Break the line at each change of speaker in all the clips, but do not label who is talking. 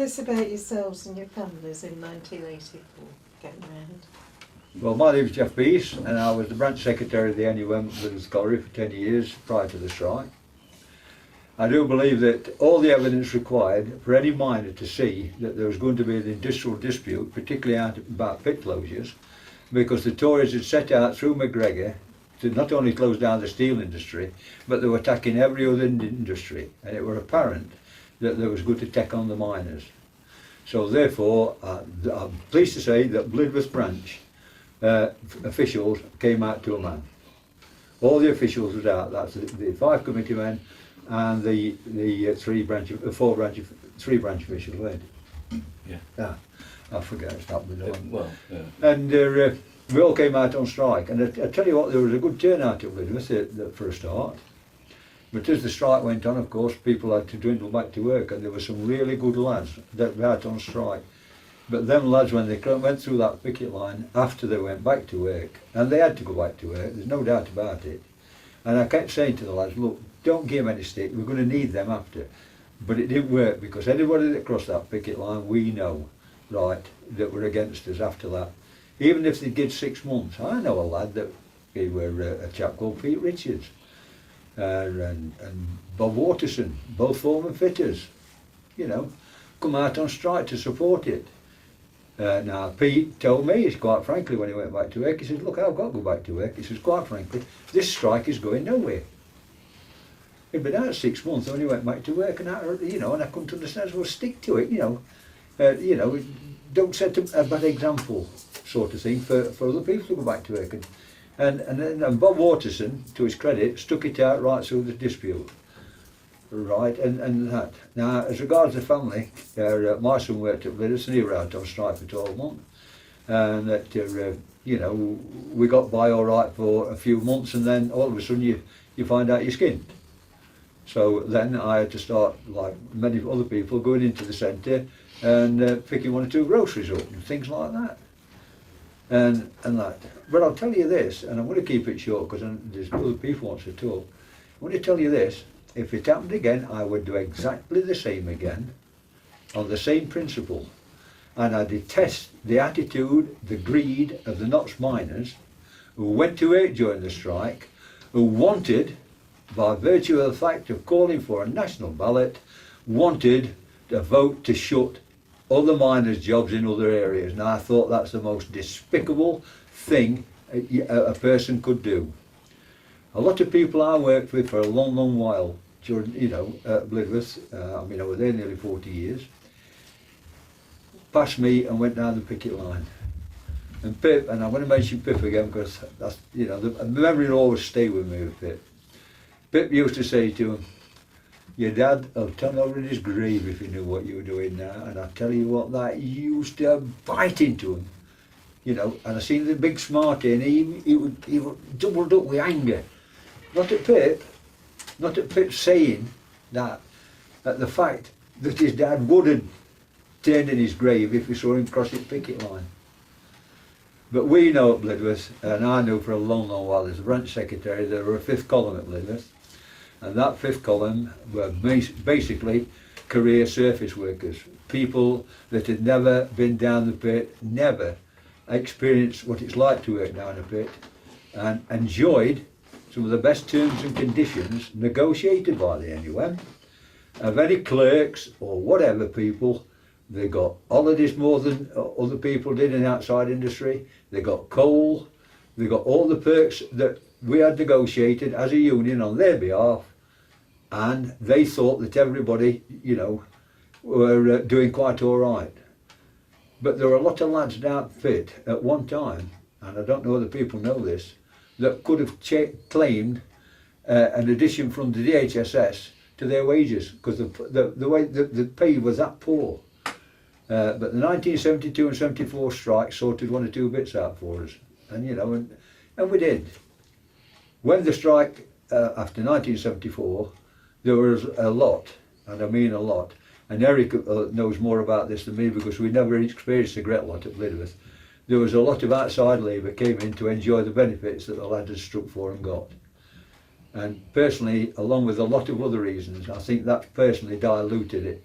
us about yourselves and your families in 1984, getting round.
Well, my name is Geoff and I was the branch secretary of the NUM Woodhead Colliery for 10 years prior to the strike. I do believe that all the evidence required for any miner to see that there was going to be an industrial dispute, particularly about pit closures, because the Tories had set out through McGregor to not only close down the steel industry, but they were attacking every other industry, and it were apparent that there was good attack on the miners. So therefore, I'm pleased to say that Blidworth branch officials came out to a man. All the officials was out. That's the 5 committee men and the 3 branch officials. Right? Yeah. I forget it's not with them.
Well, yeah.
And we all came out on strike. And I tell you what, there was a good turnout at Blidworth for a start. But as the strike went on, of course, people had to dwindle back to work, and there were some really good lads that were out on strike. But them lads, when they went through that picket line after they went back to work, and they had to go back to work, there's no doubt about it. And I kept saying to the lads, look, don't give them any stick, we're going to need them after. But it didn't work, because anybody that crossed that picket line, we know, right, that were against us after that. Even if they did 6 months. I know a lad that, he were a chap called Pete Richards, and Bob Waterson, both foreman fitters, you know, come out on strike to support it. Now Pete told me, quite frankly, when he went back to work, he says, look, I've got to go back to work. He says, quite frankly, this strike is going nowhere. He'd been out 6 months when he went back to work, and I couldn't understand, so well, stick to it, don't set a bad example, sort of thing, for other people to go back to work. And Bob Waterson, to his credit, stuck it out right through the dispute. Right, and that. Now, as regards the family, my son worked at Blidworth and he was out on strike for 12 months. And that, we got by all right for a few months, and then all of a sudden you find out you're skinned. So then I had to start, like many other people, going into the centre and picking 1 or 2 groceries up and things like that. And that. But I'll tell you this, and I'm going to keep it short because there's other people who want to talk. I want to tell you this. If it happened again, I would do exactly the same again, on the same principle. And I detest the attitude, the greed of the Notts miners, who went to work during the strike, who wanted, by virtue of the fact of calling for a national ballot, wanted a vote to shut other miners' jobs in other areas. Now, I thought that's the most despicable thing a person could do. A lot of people I worked with for a long, long while, during, at Blidworth, I was there nearly 40 years, passed me and went down the picket line. And Pip, and I'm going to mention Pip again because that's, the memory will always stay with me with Pip. Pip used to say to him, your dad will turn over in his grave if he knew what you were doing now. And I tell you what, that used to bite into him. And I seen the big smarty, and he would doubled up with anger. Not at Pip saying that, at the fact that his dad would have turned in his grave if he saw him cross his picket line. But we know at Blidworth, and I knew for a long, long while as the branch secretary, there were a 5th column at Blidworth, and that 5th column were basically career surface workers, people that had never been down the pit, never experienced what it's like to work down a pit, and enjoyed some of the best terms and conditions negotiated by the NUM of any clerks or whatever people. They got holidays more than other people did in the outside industry. They got coal. They got all the perks that we had negotiated as a union on their behalf, and they thought that everybody, were doing quite all right. But there were a lot of lads down fit at one time, and I don't know whether people know this, that could have claimed an addition from the DHSS to their wages because the way the pay was that poor. But the 1972 and 74 strike sorted 1 or 2 bits out for us, and and we did. When the strike after 1974, there was a lot, and I mean a lot. And Eric knows more about this than me because we never experienced a great lot at Blidworth. There was a lot of outside labour came in to enjoy the benefits that the lads had struck for and got. And personally, along with a lot of other reasons, I think that personally diluted it.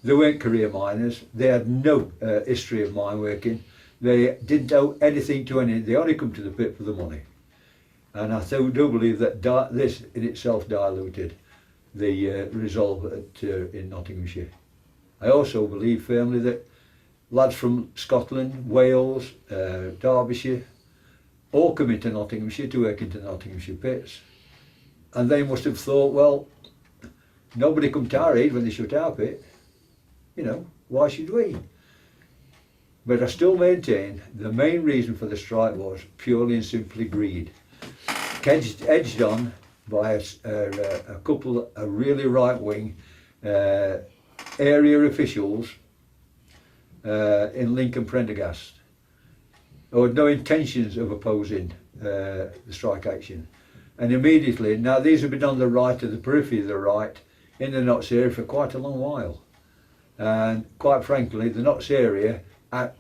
They weren't career miners. They had no history of mine working. They didn't owe anything to anything. They only come to the pit for the money. And I do believe that this in itself diluted the resolve in Nottinghamshire. I also believe firmly that lads from Scotland, Wales, Derbyshire, all come into Nottinghamshire to work into Nottinghamshire pits. And they must have thought, well, nobody come to our aid when they shut our pit. You know, why should we? But I still maintain the main reason for the strike was purely and simply greed. Edged on by a couple of really right-wing area officials in Lincoln Prendergast, who had no intentions of opposing the strike action. And immediately, now these have been on the right, of the periphery of the right, in the Notts area for quite a long while. And quite frankly, the Notts area at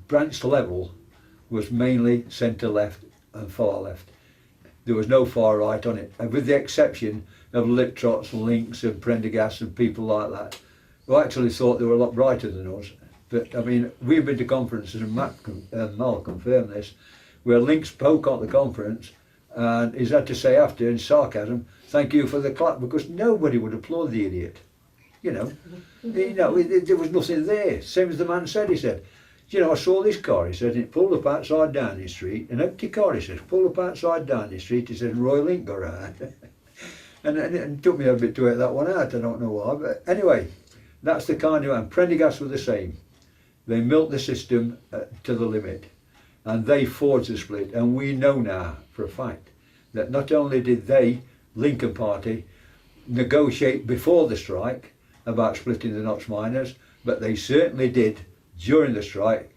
branch level was mainly centre left and far left. There was no far right on it, and with the exception of Lip Trots and Links and Prendergast and people like that, who actually thought they were a lot brighter than us. But I mean, we've been to conferences, and Mal confirmed this, where Links spoke at the conference, and he's had to say after, in sarcasm, "Thank you for the clap," because nobody would applaud the idiot. You know, there was nothing there. Same as the man said. He said, "You know, I saw this car," he said, "and it pulled up outside Downing Street, an empty car," he said, "pulled up outside Downing Street," he said, "and Royal Link got out." and it took me a bit to work that one out, I don't know why, but anyway, that's the kind of, and Prendergast were the same. They milked the system to the limit, and they forged the split, and we know now for a fact that not only did they, Lincoln Party, negotiate before the strike about splitting the Notts miners, but they certainly did during the strike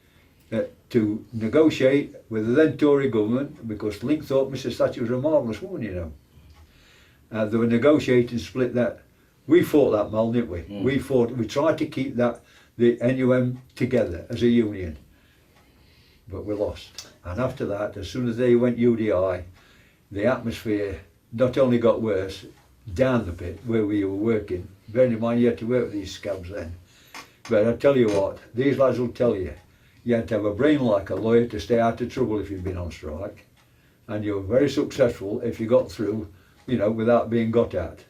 to negotiate with the then Tory government, because Link thought Mrs Thatcher was a marvellous woman, you know. They were negotiating to split that. We fought that, Mal, didn't we? Mm. We tried to keep that, the NUM together as a union, but we lost. And after that, as soon as they went UDI, the atmosphere not only got worse down the pit where we were working, bearing in mind you had to work with these scabs then, but I tell you what, these lads will tell you, you had to have a brain like a lawyer to stay out of trouble if you've been on strike, and you were very successful if you got through, you know, without being got at.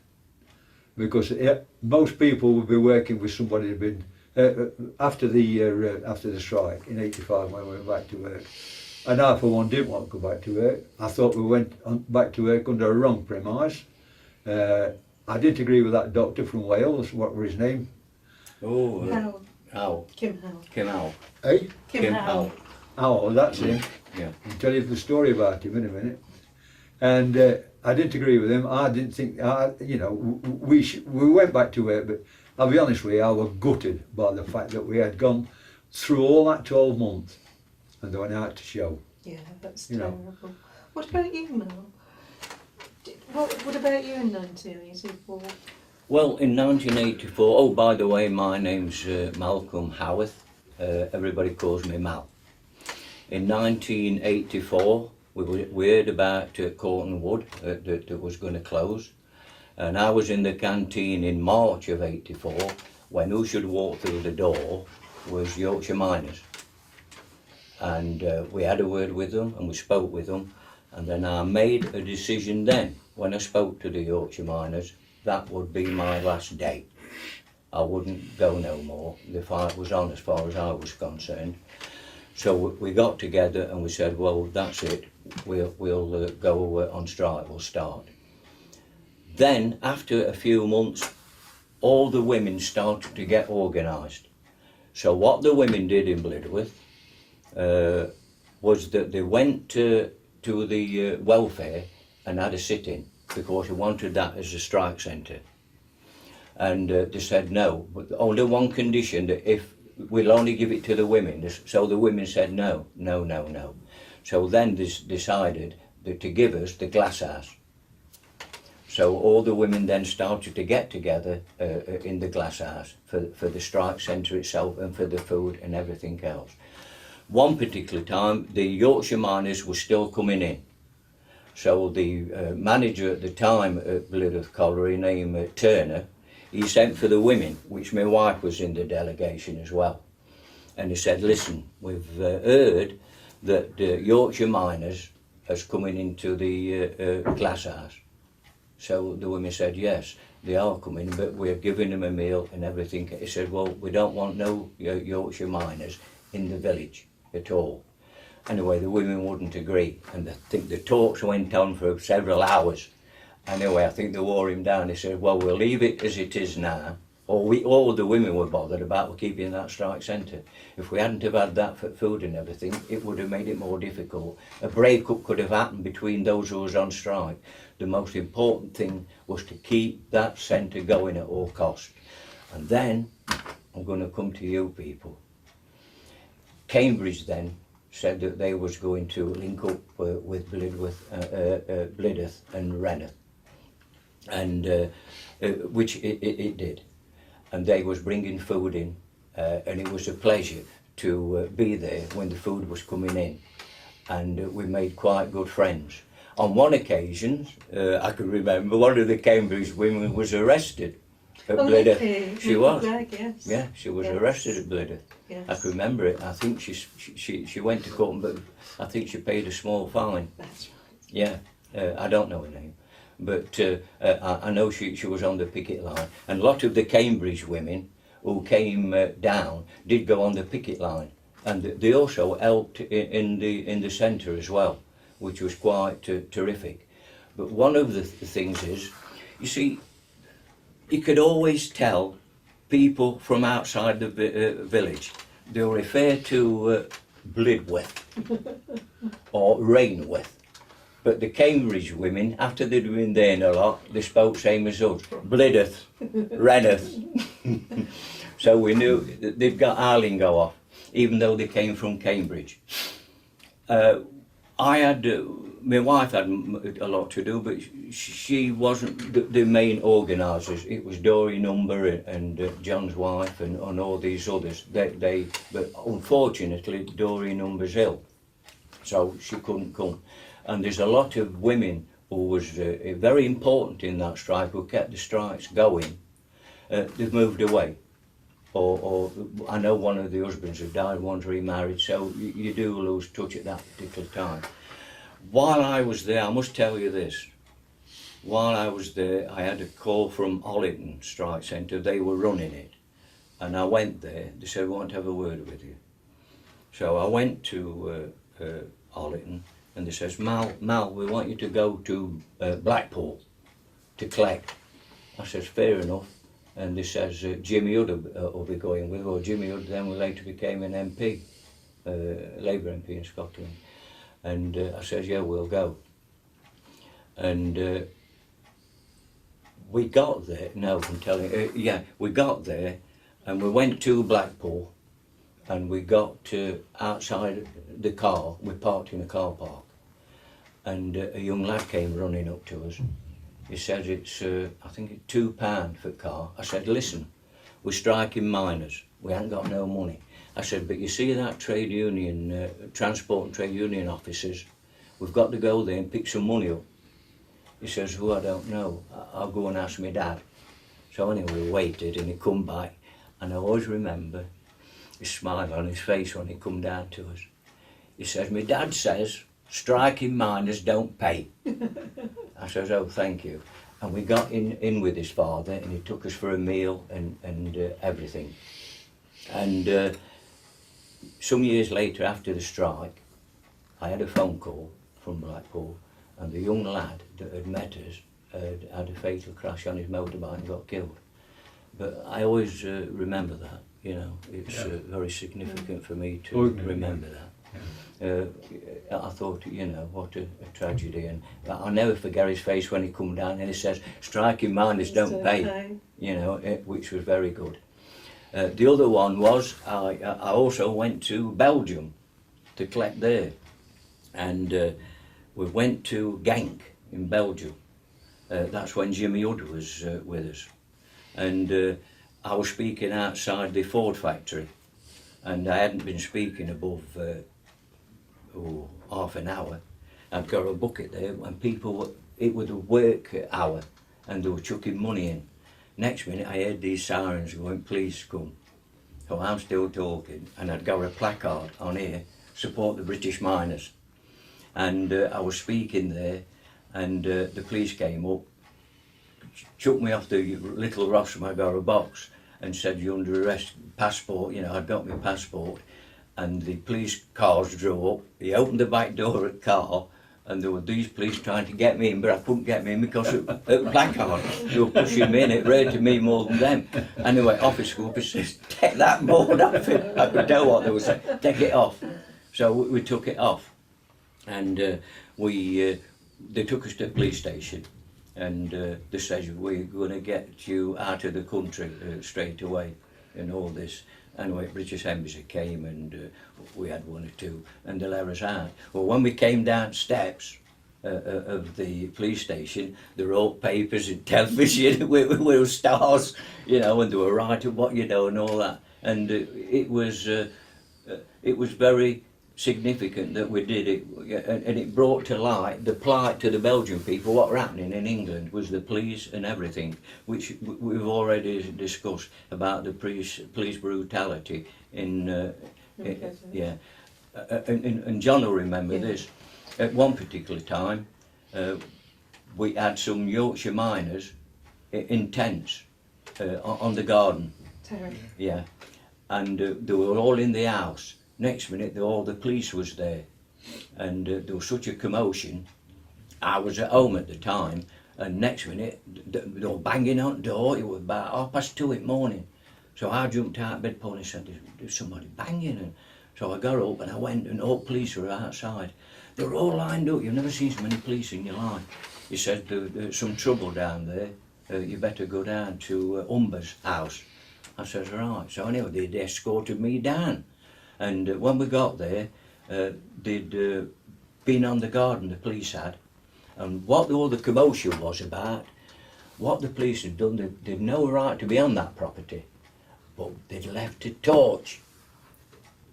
Because most people would be working with somebody who'd been, after the strike in '85 when we went back to work. And I for one didn't want to go back to work. I thought we went back to work under a wrong premise. I didn't agree with that doctor from Wales, what was his name?
Oh,
Howell.
Kim Howell.
Kim Howell.
Eh?
Kim Howell.
Oh, that's him.
Yeah.
I'll tell you the story about him in a minute. And I didn't agree with him. I didn't think, you know, we went back to work, but I'll be honest with you, I was gutted by the fact that we had gone through all that 12 months and they went out to show.
Yeah, that's
You know.
terrible. What about you, Mel? What about you in 1984?
Well, in 1984, oh, by the way, my name's Malcolm Howarth. Everybody calls me Mal. In 1984, we heard about Corton Wood that was going to close. And I was in the canteen in March of '84 when who should walk through the door was Yorkshire Miners. And we had a word with them and we spoke with them. And then I made a decision then, when I spoke to the Yorkshire Miners, that would be my last day. I wouldn't go no more. The fight was on as far as I was concerned. So we got together and we said, well, that's it. We'll go on strike, we'll start. Then, after a few months, all the women started to get organised. So what the women did in Blidworth was that they went to the welfare and had a sit-in because they wanted that as a strike centre. And they said no, but only one condition, that if we'll only give it to the women. So the women said no. So then they decided that to give us the glass house. So all the women then started to get together in the glass house for the strike centre itself and for the food and everything else. One particular time, the Yorkshire Miners were still coming in. So the manager at the time at Blidworth Colliery, named Turner, he sent for the women, which my wife was in the delegation as well. And he said, listen, we've heard that Yorkshire miners is coming into the glass house. So the women said, yes, they are coming, but we're giving them a meal and everything. He said, well, we don't want no Yorkshire miners in the village at all. Anyway, the women wouldn't agree, and I think the talks went on for several hours. Anyway, I think they wore him down. He said, well, we'll leave it as it is now. All the women were bothered about keeping that strike centre. If we hadn't have had that for food and everything, it would have made it more difficult. A break-up could have happened between those who was on strike. The most important thing was to keep that centre going at all costs. And then, I'm going to come to you people. Cambridge then said that they was going to link up with Blydydd and Reneth, and which it did. And they was bringing food in, and it was a pleasure to be there when the food was coming in, and we made quite good friends. On one occasion, I can remember, one of the Cambridge women was arrested at Blydydd. She was.
Yes.
Yeah, she was
Yes.
arrested at Blydydd.
Yes.
I can remember it. I think she went to court, but I think she paid a small fine.
That's right.
Yeah, I don't know her name, but I know she was on the picket line. And a lot of the Cambridge women who came down did go on the picket line, and they also helped in the centre as well, which was quite terrific. But one of the things is, you see, you could always tell people from outside the village. They'll refer to Blydwyth or Rainwith. But the Cambridge women, after they'd been there a lot, they spoke same as us. Blydydd, Reneth. So we knew that they'd got our lingo off, even though they came from Cambridge. My wife had a lot to do, but she wasn't the main organisers. It was Doreen Umber and John's wife and all these others. But unfortunately, Doreen Umber's ill, so she couldn't come. And there's a lot of women who was very important in that strike, who kept the strikes going. They've moved away. Or I know one of the husbands had died, one's remarried, so you do lose touch at that particular time. While I was there, I must tell you this, while I was there, I had a call from Eaton Strike Centre. They were running it, and I went there. They said, we want to have a word with you. So I went to Eaton, and they says, Mal, we want you to go to Blackpool to collect. I says, fair enough. And they says, Jimmy Hood will be going with, or Jimmy Hood then later became an MP, Labour MP in Scotland. And I says, yeah, we'll go. And we got there, no, I'm telling you, yeah, we got there and we went to Blackpool, and we got outside the car. We parked in a car park, and a young lad came running up to us. He said, it's, I think it's £2 for car. I said, listen, we're striking miners, we ain't got no money. I said, but you see that trade union, transport and trade union officers, we've got to go there and pick some money up. He says, who, I don't know, I'll go and ask my dad. So anyway, we waited, and he come back, and I always remember his smile on his face when he come down to us. He says, my dad says, striking miners don't pay. I says, oh, thank you. And we got in with his father, and he took us for a meal and everything. And some years later, after the strike, I had a phone call from Blackpool, and the young lad that had met us had a fatal crash on his motorbike and got killed. But I always remember that, you know, it's very significant for me to remember that. I thought, you know, what a tragedy, and I'll never forget his face when he come down and he says, striking miners don't pay, you know, which was very good. The other one was, I also went to Belgium to collect there, and we went to Genk in Belgium. That's when Jimmy Hood was with us, and I was speaking outside the Ford factory, and I hadn't been speaking above half an hour. I'd got a bucket there, and people, it was a work hour, and they were chucking money in. Next minute I heard these sirens going, "Please come." So I'm still talking, and I'd got a placard on here, "Support the British miners." And I was speaking there, and the police came up, chucked me off the little rostrum. I got a box and said, "You're under arrest, passport." You know, I'd got my passport, and the police cars drove up. He opened the back door of the car, and there were these police trying to get me in, but I couldn't get me in because of the placard. They were pushing me in. It rated me more than them. Anyway, officer up and says, "Take that board off him." I could tell what they were saying. "Take it off." So we took it off, and they took us to the police station, and they said, "We're going to get you out of the country straight away," and all this. Anyway, British Embassy came, and we had one or two, and they let us out. Well, when we came down steps of the police station, there were all papers and television with stars, you know, and they were writing what you know and all that. And it was very significant that we did it, and it brought to light the plight to the Belgian people. What were happening in England was the police and everything, which we've already discussed about the police brutality in yeah. And John will remember this. At one particular time, we had some Yorkshire miners in tents on the garden.
Terrible.
Yeah, and they were all in the house. Next minute, all the police was there, and there was such a commotion. I was at home at the time, and next minute, they were banging on the door. It was about 2:30 in the morning. So I jumped out of bed, Paul, and said, "There's somebody banging." And so I got up and I went, and all police were outside. They were all lined up. You've never seen so many police in your life. He said, "There's some trouble down there. You better go down to Umber's house." I said, "Right." So anyway, they escorted me down. And when we got there, they'd been on the garden, the police had, and what all the commotion was about, what the police had done, they'd no right to be on that property, but they'd left a torch,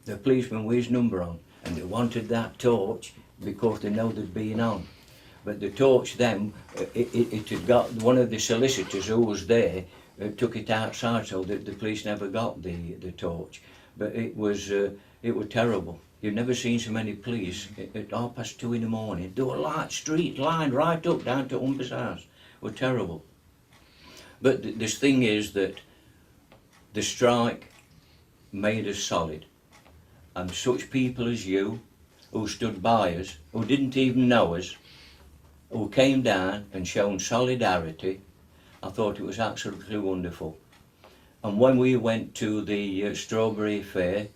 the policeman with his number on, and they wanted that torch because they know they'd been on. But the torch then, it had got, one of the solicitors who was there took it outside, so that the police never got the torch. But it was terrible. You've never seen so many police at 2:30 in the morning. There were streets lined right up down to Umber's house. It was terrible. But this thing is that the strike made us solid. And such people as you, who stood by us, who didn't even know us, who came down and shown solidarity, I thought it was absolutely wonderful. And when we went to the Strawberry Fair,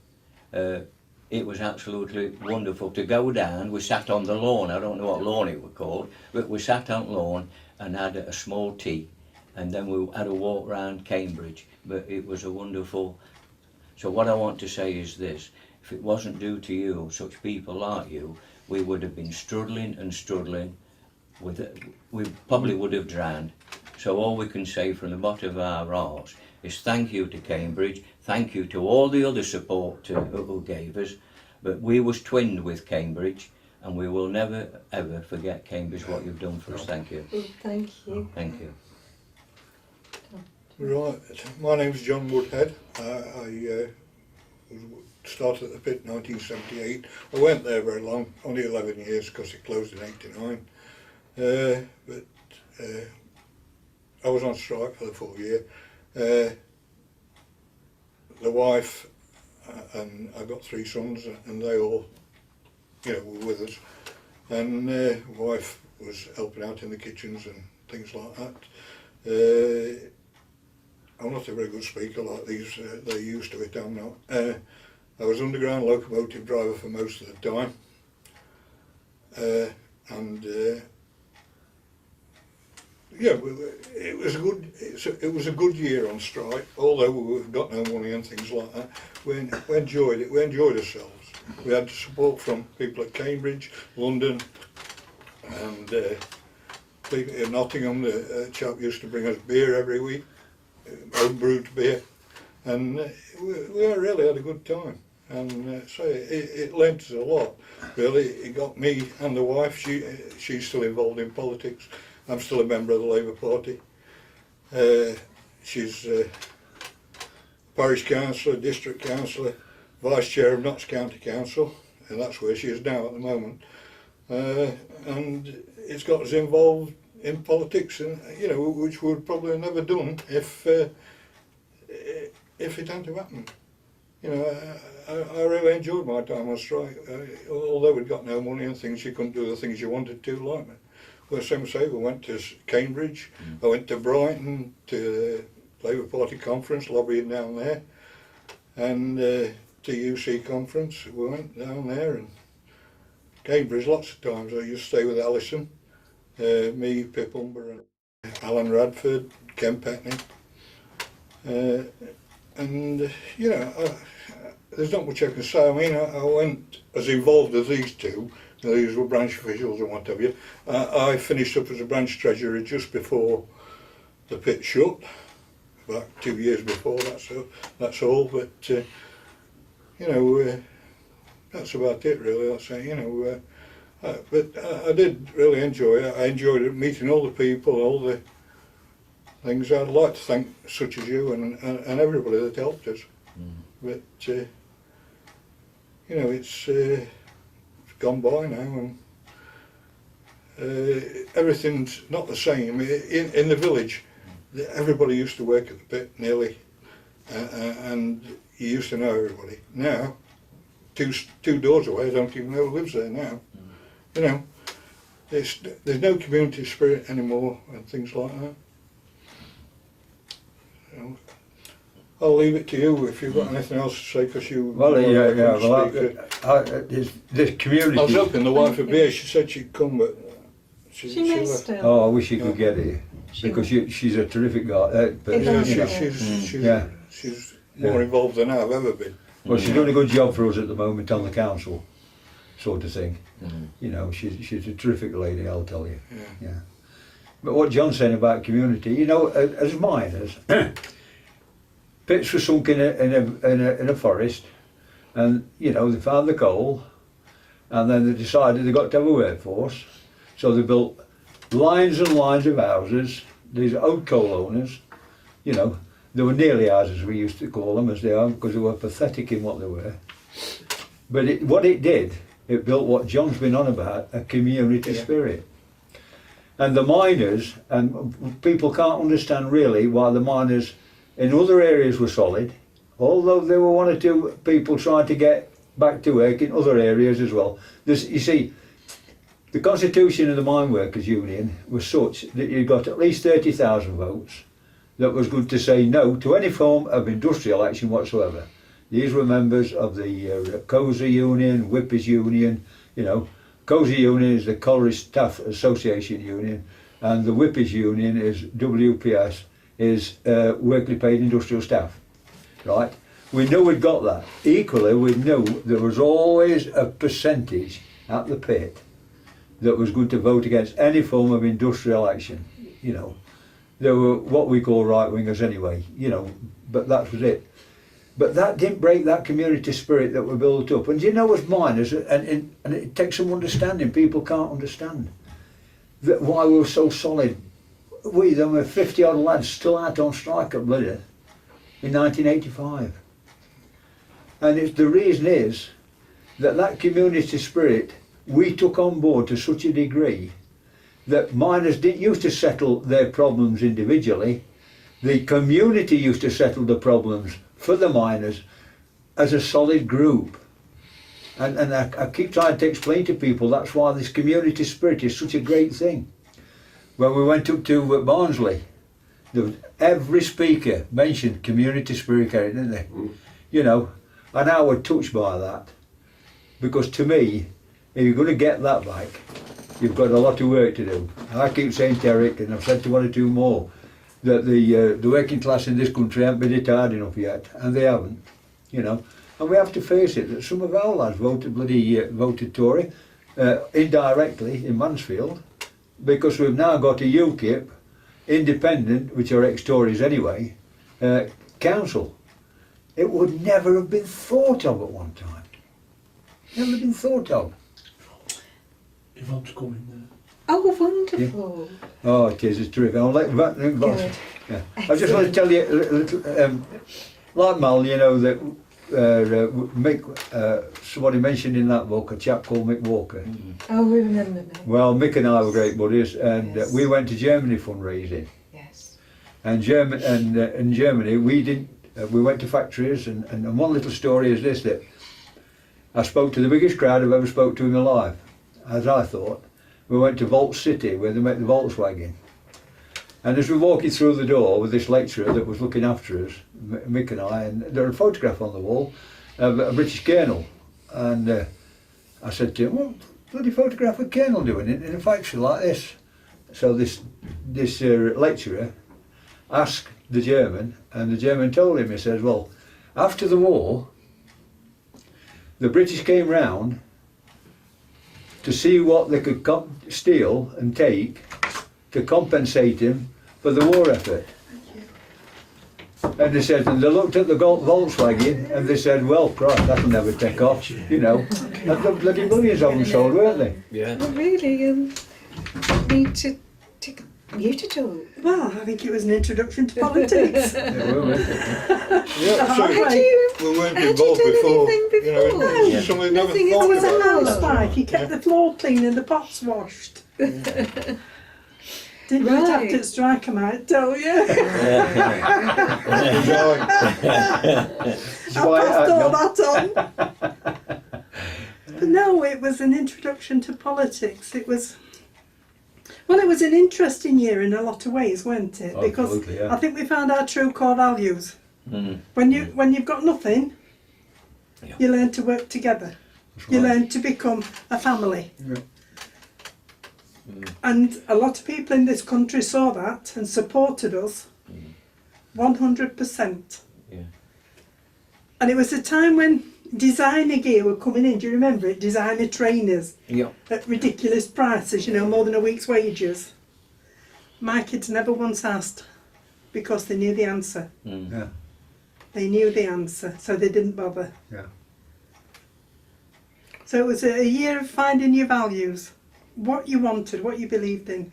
it was absolutely wonderful to go down. We sat on the lawn, I don't know what lawn it was called, but we sat on the lawn and had a small tea, and then we had a walk round Cambridge. But it was a wonderful. So what I want to say is this: if it wasn't due to you, such people like you, we would have been struggling and struggling. We probably would have drowned. So all we can say from the bottom of our hearts is thank you to Cambridge, thank you to all the other support who gave us, but we was twinned with Cambridge, and we will never ever forget Cambridge, what you've done for us. Thank you.
Oh, thank you.
Thank you.
Right, my name's John Woodhead. I started at the pit in 1978. I went there very long, only 11 years because it closed in '89. But I was on strike for the full year. The wife and I got 3 sons, and they all, were with us. And the wife was helping out in the kitchens and things like that. I'm not a very good speaker like these. They're used to it. I'm not. I was underground locomotive driver for most of the time, and yeah, it was a good year on strike. Although we got no money and things like that, we enjoyed it. We enjoyed ourselves. We had support from people at Cambridge, London, and people in Nottingham. The chap used to bring us beer every week, home brewed beer, and we really had a good time. And so it lent us a lot. Really, it got me and the wife. She's still involved in politics. I'm still a member of the Labour Party. she's parish councillor, district councillor, vice chair of Notts County Council, and that's where she is now at the moment. And it's got us involved in politics, and which we'd probably never done if it hadn't have happened. I really enjoyed my time on strike. Although we'd got no money and things, you couldn't do the things you wanted to, like me. Well, same say, we went to Cambridge, I went to Brighton to the Labour Party conference, lobbying down there, and to UC conference, we went down there, and Cambridge lots of times. I used to stay with Alison, me, Pip Umber, and Alan Radford, Ken Petney. And there's not much I can say. I mean, I went as involved as these two. These were branch officials and what have you. I finished up as a branch treasurer just before the pit shut, about 2 years before. That's all. But that's about it, really. I'd say. But I did really enjoy it. I enjoyed meeting all the people, all the things. I'd like to thank such as you and everybody that helped us. But it's gone by now, and everything's not the same. In the village, everybody used to work at the pit nearly, and you used to know everybody. Now, two doors away, I don't even know who lives there now. There's no community spirit anymore and things like that. I'll leave it to you if you've got anything else to say, because you.
Well, the community.
I was hoping the wife would be here. She said she'd come, but
She may
left.
still.
Oh, I wish you could get here, because she's a terrific guy. But,
Yeah,
she's more involved than I've ever been.
Well, she's doing a good job for us at the moment on the council, sort of thing. She's a terrific lady, I'll tell you. Yeah. But what John's saying about community, as miners, pits were sunk in a forest, and they found the coal, and then they decided they got to have a workforce, so they built lines and lines of houses. These old coal owners, they were nearly houses, we used to call them, as they are, because they were pathetic in what they were. But what it did, it built what John's been on about, a community spirit. And the miners, and people can't understand really why the miners in other areas were solid, although there were one or two people trying to get back to work in other areas as well. You see, the constitution of the Mine Workers Union was such that you got at least 30,000 votes that was good to say no to any form of industrial action whatsoever. These were members of the COSA Union, Whippers Union. COSA Union is the Colliery Staff Association Union, and the Whippers Union is WPS, is Workly Paid Industrial Staff, right? We knew we'd got that. Equally, we knew there was always a percentage at the pit that was going to vote against any form of industrial action. There were what we call right-wingers anyway, but that was it. But that didn't break that community spirit that we built up. And as miners, and it takes some understanding, people can't understand that why we were so solid. There were 50 odd lads still out on strike at Woodhead in 1985. And the reason is that community spirit we took on board to such a degree that miners didn't used to settle their problems individually. The community used to settle the problems for the miners as a solid group. And I keep trying to explain to people that's why this community spirit is such a great thing. When we went up to Barnsley, every speaker mentioned community spirit, didn't they? And I was touched by that, because to me, if you're going to get that back, you've got a lot of work to do. I keep saying to Eric, and I've said to one or two more, that the working class in this country haven't been hit hard enough yet, and they haven't, And we have to face it, that some of our lads voted Tory, indirectly in Mansfield, because we've now got a UKIP, independent, which are ex-Tories anyway, council. It would never have been thought of at one time. Never been thought of.
Yvonne's coming there.
Oh, wonderful.
Oh, it is, it's terrific. I'll let
Good.
Yeah. I just want to tell you a little, like Mal, you know, that Mick, somebody mentioned in that book, a chap called Mick Walker.
Oh, we remember me.
Well, Mick and I were great buddies, and
Yes.
we went to Germany fundraising.
Yes.
And in Germany, we didn't. We went to factories, and one little story is this: that I spoke to the biggest crowd I've ever spoke to in my life, as I thought. We went to Volt City, where they make the Volkswagen. And as we were walking through the door with this lecturer that was looking after us, Mick and I, and there was a photograph on the wall of a British colonel. And I said to him, "What bloody photograph of a colonel doing in a factory like this?" So this lecturer asked the German, and the German told him, he says, "Well, after the war, the British came round to see what they could steal and take to compensate him for the war effort." And they said, and they looked at the Volkswagen and they said, "Well, Christ, that'll never take off, you know." And the bloody millions of them sold, weren't they?
Yeah.
Well, really, need to take you to talk.
Well, I think it was an introduction to politics.
Yeah, weren't they?
Yeah, so
Had you?
we weren't
Had you
involved
done
before.
anything
You know,
before?
it's something we never
Nothing
I
thought
was a
about.
housewife. He kept the floor clean and the pots washed. Didn't
Right.
have to strike, I might tell you. I
Why,
passed all
no.
that on. But no, it was an introduction to politics. It was an interesting year in a lot of ways, weren't it? Because
Absolutely, yeah.
I think we found our true core values.
Mm.
When you've got nothing,
Yeah.
you learn to work together.
That's
You
right.
learn to become a family.
Yeah.
And a lot of people in this country saw that and supported us 100%.
Yeah.
And it was a time when designer gear were coming in. Do you remember it? Designer trainers
Yeah.
at ridiculous prices, you know, more than a week's wages. My kids never once asked because they knew the answer.
Mm.
Yeah.
They knew the answer, so they didn't bother.
Yeah.
So it was a year of finding your values, what you wanted, what you believed in,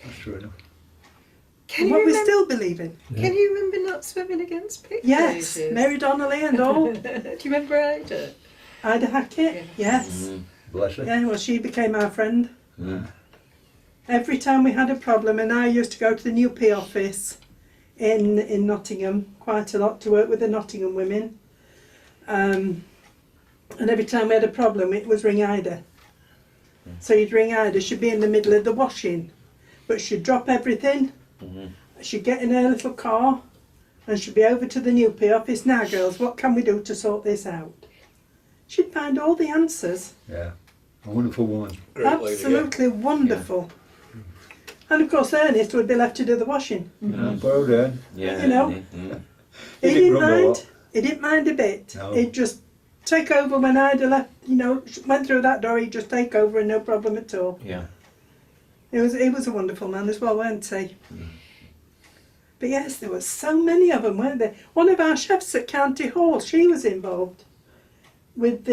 That's true enough.
Can
and
you
what we
remember?
still believe in.
Can you remember not swimming against pig
Yes,
cages?
Mary Donnelly and all.
Do you remember Ida?
Ida Hackett, yes.
Mm.
Bless her.
Yeah, well, she became our friend.
Mm.
Every time we had a problem, and I used to go to the New P office in Nottingham quite a lot to work with the Nottingham women. And every time we had a problem, it was ring Ida. So you'd ring Ida, she'd be in the middle of the washing, but she'd drop everything,
Mhm.
she'd get in her little car, and she'd be over to the New P office. "Now girls, what can we do to sort this out?" She'd find all the answers.
Yeah. A wonderful woman.
Great lady, yeah.
Absolutely wonderful. And of course Ernest would be left to do the washing.
Yeah. Well done.
Yeah.
You know.
Mm.
He
He didn't
didn't
grumble a
mind.
lot.
He didn't mind a bit.
No.
He'd just take over when Ida left, you know, went through that door, he'd just take over and no problem at all.
Yeah.
He was a wonderful man as well, weren't he? But yes, there were so many of them, weren't there? One of our chefs at County Hall, she was involved with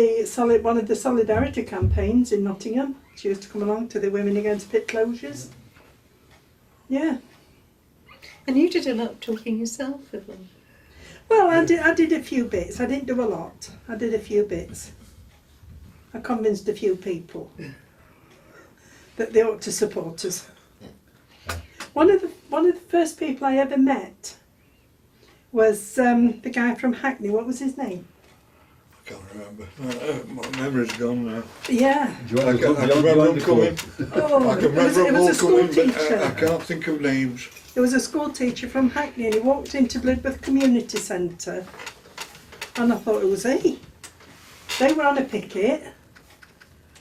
one of the solidarity campaigns in Nottingham. She used to come along to the Women Against Pit Closures. Yeah.
And you did a lot of talking yourself, Yvonne.
Well, I did a few bits. I didn't do a lot. I did a few bits. I convinced a few people that they ought to support us. One of the first people I ever met was the guy from Hackney. What was his name?
I can't remember. My memory's gone now.
Yeah.
Do you
I
want to
can
come beyond
remember
the
them coming.
Oh,
I can
it was
remember them all
a school
coming, but
teacher.
I can't think of names.
There was a school teacher from Hackney, and he walked into Blidworth Community Centre, and I thought it was he. They were on a picket.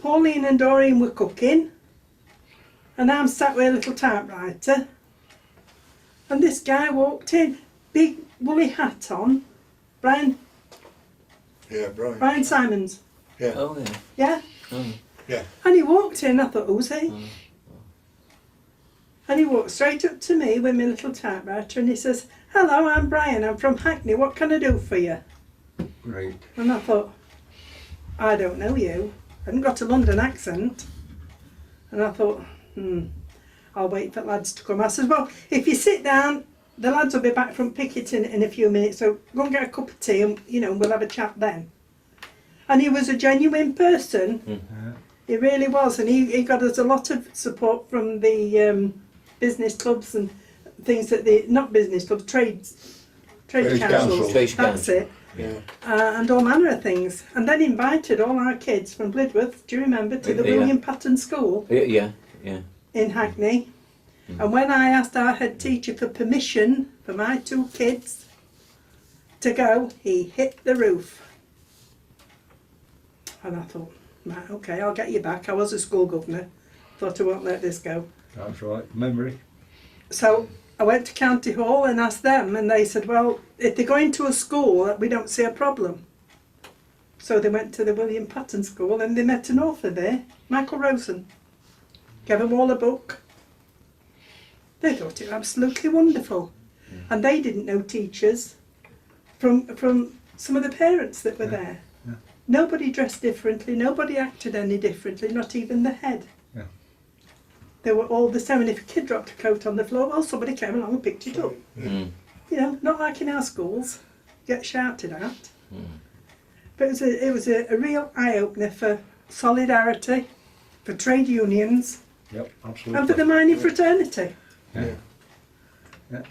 Pauline and Doreen were cooking, and I'm sat with a little typewriter. And this guy walked in, big woolly hat on, Brian
Yeah, Brian.
Simons,
Yeah.
Oh yeah.
yeah?
Oh.
Yeah.
And he walked in, I thought, who's he? And he walked straight up to me with my little typewriter and he says, "Hello, I'm Brian, I'm from Hackney, what can I do for you?"
Great.
And I thought, I don't know you. I hadn't got a London accent. And I thought, I'll wait for lads to come. I said, "Well, if you sit down, the lads will be back from picketing in a few minutes, so go and get a cup of tea and, you know, we'll have a chat then. And he was a genuine person.
Yeah.
He really was, and he got us a lot of support from the business clubs and things that not business clubs, trade
Trade
councils.
councils.
Trade
That's
council.
it.
Yeah.
And all manner of things. And then invited all our kids from Blidworth, do you remember, to the
Yeah.
William Patton School
Yeah.
in Hackney. And when I asked our head teacher for permission for my 2 kids to go, he hit the roof. And I thought, right, okay, I'll get you back. I was a school governor. Thought I won't let this go.
That's right. Memory.
So I went to County Hall and asked them, and they said, well, if they're going to a school, we don't see a problem. So they went to the William Patton School and they met an author there, Michael Rosen. Gave them all a book. They thought it was absolutely wonderful. And they didn't know teachers from some of the parents that were there.
Yeah.
Nobody dressed differently, nobody acted any differently, not even the head.
Yeah.
They were all the same, and if a kid dropped a coat on the floor, well, somebody came along and picked it up.
Mm.
You know, not like in our schools, get shouted at.
Mm.
But it was a real eye-opener for solidarity, for trade unions,
Yep, absolutely.
and for the mining fraternity.
Yeah.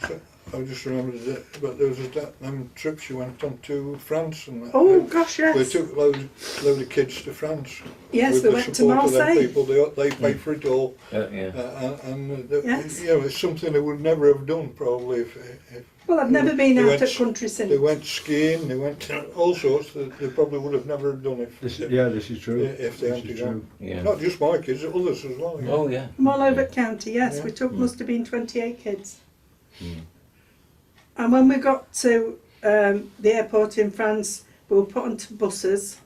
So I just remembered that, but there was them trips you went on to France and that.
Oh, gosh,
We
yes.
took load of kids to France.
Yes,
with
we
the
went to
support of them
Marseille.
people, they paid for it all.
Yeah.
Yes.
You know, it's something they would never have done probably if
Well, I've never been
They
out
went
at
s-
country
they
since.
went skiing, they went all sorts that they probably would have never have done if
This
if
is true.
if they
This
hadn't
is
gone.
true.
Yeah.
Not just my kids, others as well.
Oh yeah.
From all over county, yes.
Yeah.
We took, must have been 28 kids.
Mm.
And when we got to the airport in France, we were put onto buses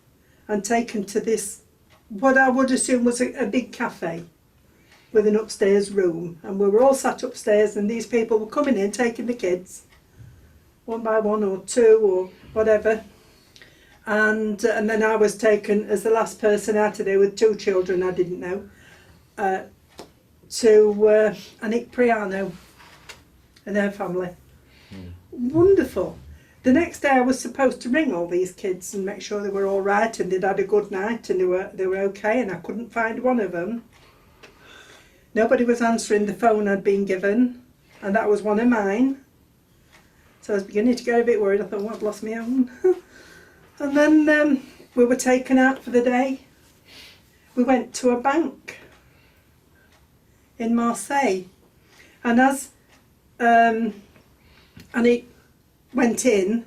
and taken to this, what I would assume was a big cafe with an upstairs room. And we were all sat upstairs, and these people were coming in, taking the kids, one by one or two or whatever. And then I was taken as the last person out of there with 2 children I didn't know, to Anik Priano and her family. Wonderful. The next day I was supposed to ring all these kids and make sure they were all right and they'd had a good night and they were okay, and I couldn't find one of them. Nobody was answering the phone I'd been given, and that was one of mine. So I was beginning to get a bit worried. I thought, well, I've lost my own. And then we were taken out for the day. We went to a bank in Marseille, and as and he went in,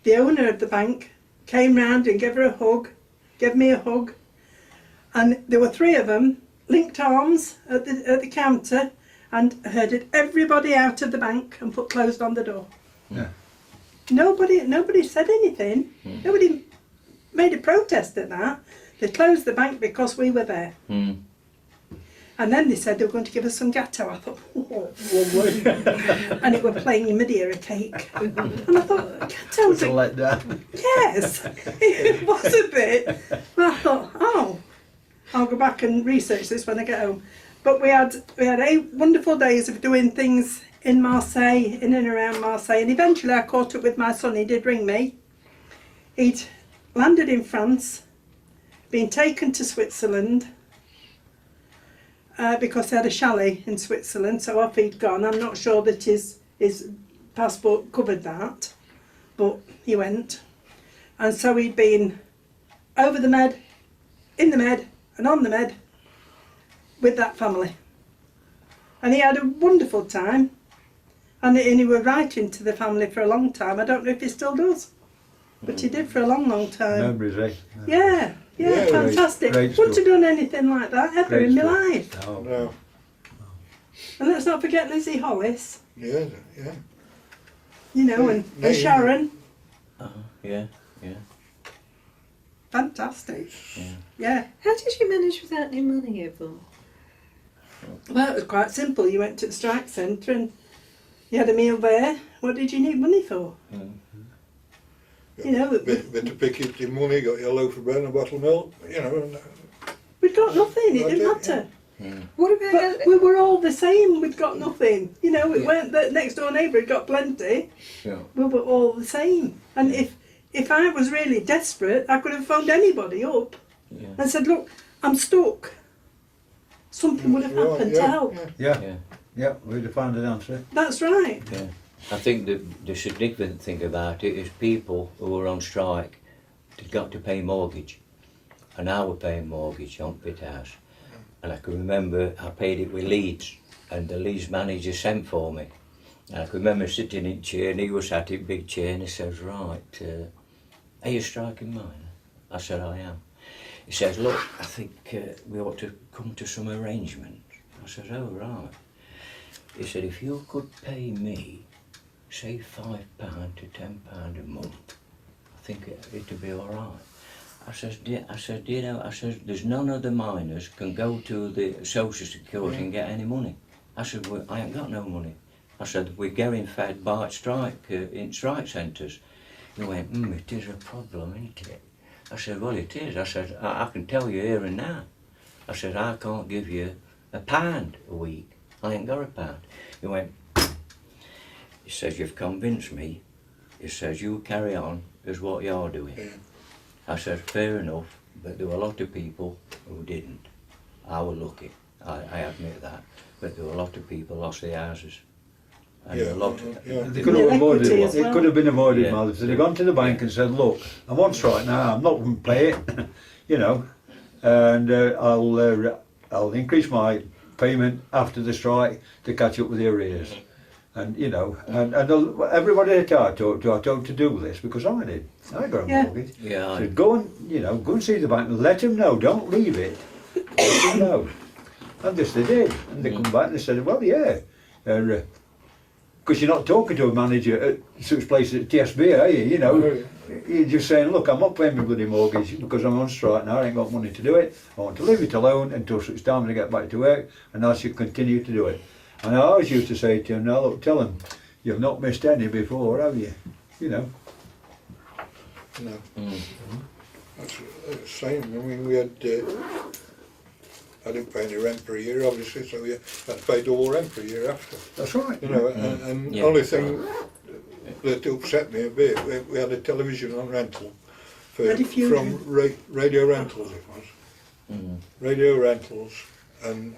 the owner of the bank came round and gave me a hug, and there were 3 of them, linked arms at the counter, and herded everybody out of the bank and closed on the door.
Yeah.
Nobody said anything. Nobody made a protest at that. They closed the bank because we were there.
Mm.
And then they said they were going to give us some gatto. I thought, oh, and it were playing Madeira cake. And I thought, gatto's
It's a letdown.
yes, it was a bit. But I thought, oh, I'll go back and research this when I get home. But we had 8 wonderful days of doing things in Marseille, in and around Marseille, and eventually I caught up with my son. He did ring me. He'd landed in France, been taken to Switzerland, because they had a chalet in Switzerland, so off he'd gone. I'm not sure that his passport covered that, but he went. And so he'd been over the Med, in the Med, and on the Med with that family. And he had a wonderful time. And he was writing to the family for a long time. I don't know if he still does, but he did for a long, long time.
Memories, eh?
Yeah,
Yeah,
fantastic.
great
Wouldn't
stuff.
have done anything like that ever
Great
in my
stuff.
life.
No.
No.
And let's not forget Lizzie Hollis,
Yeah.
you know, and Sharon.
Yeah.
Fantastic.
Yeah.
Yeah.
How did you manage without any money, Yvonne?
Well, it was quite simple. You went to the strike centre and you had a meal there. What did you need money for?
Mm.
You know,
Bit to pick your money, got your loaf of bread and a bottle of milk, you know. And,
we'd got nothing. It
That's
didn't
it,
matter.
What about
But we were all the same. We'd got nothing. You know, it weren't that next door neighbour had got plenty.
Yeah.
We were all the same. And if I was really desperate, I could have phoned anybody up
Yeah.
and said, look, I'm stuck. Something would have
Right,
happened
yeah,
to help.
yeah.
Yeah, we'd have found an answer.
That's right.
Yeah. I think the significant thing about it is people who were on strike got to pay mortgage. And I was paying mortgage on Pit House. And I can remember I paid it with Leeds, and the Leeds manager sent for me. And I can remember sitting in chair, and he was sat in big chair, and he says, right, are you striking mine? I said, I am. He says, look, I think we ought to come to some arrangement. I said, oh, right. He said, if you could pay me, say £5 to £10 a month, I think it'd be all right. I said, you know, I said, there's none of the miners can go to the Social Security and get any money. I said, well, I ain't got no money. I said, we're getting fed by strike, in strike centres. He went, it is a problem, isn't it? I said, well, it is. I said, I can tell you here and now. I said, I can't give you £1 a week. I ain't got £1. He went, he says, you've convinced me. He says, you carry on as what you're doing.
Yeah.
I said, fair enough, but there were a lot of people who didn't. I was lucky, I admit that. But there were a lot of people lost their houses. And
Yeah,
a lot
yeah.
They could have avoided
Equity
it.
as
It
well.
could have been avoided,
Yeah.
Mal. If they'd have gone to the bank and said, look, I'm on strike now, I'm not going to pay it, you know, and I'll increase my payment after the strike to catch up with the arrears. And, you know, and everybody that I talked to do this because I did. I got a
Yeah.
mortgage.
Yeah,
So go and see the bank and let them know, don't leave it. Let them know. And this they did. And they come back and they said, well, yeah. Because you're not talking to a manager at such places at TSB, are you? You know, you're just saying, look, I'm not paying my bloody mortgage because I'm on strike now, I ain't got money to do it. I want to leave it alone until such time as I get back to work, and I should continue to do it. And I always used to say to him, now look, tell him, you've not missed any before, have you? You know.
No. That's the same. I mean, we had. I didn't pay any rent for a year, obviously, so we had to pay double rent for a year after.
That's right.
You know, and
Yeah.
the only thing that upset me a bit, we had a television on rental
Ready Fusion.
from Radio Rentals. It was Radio Rentals, and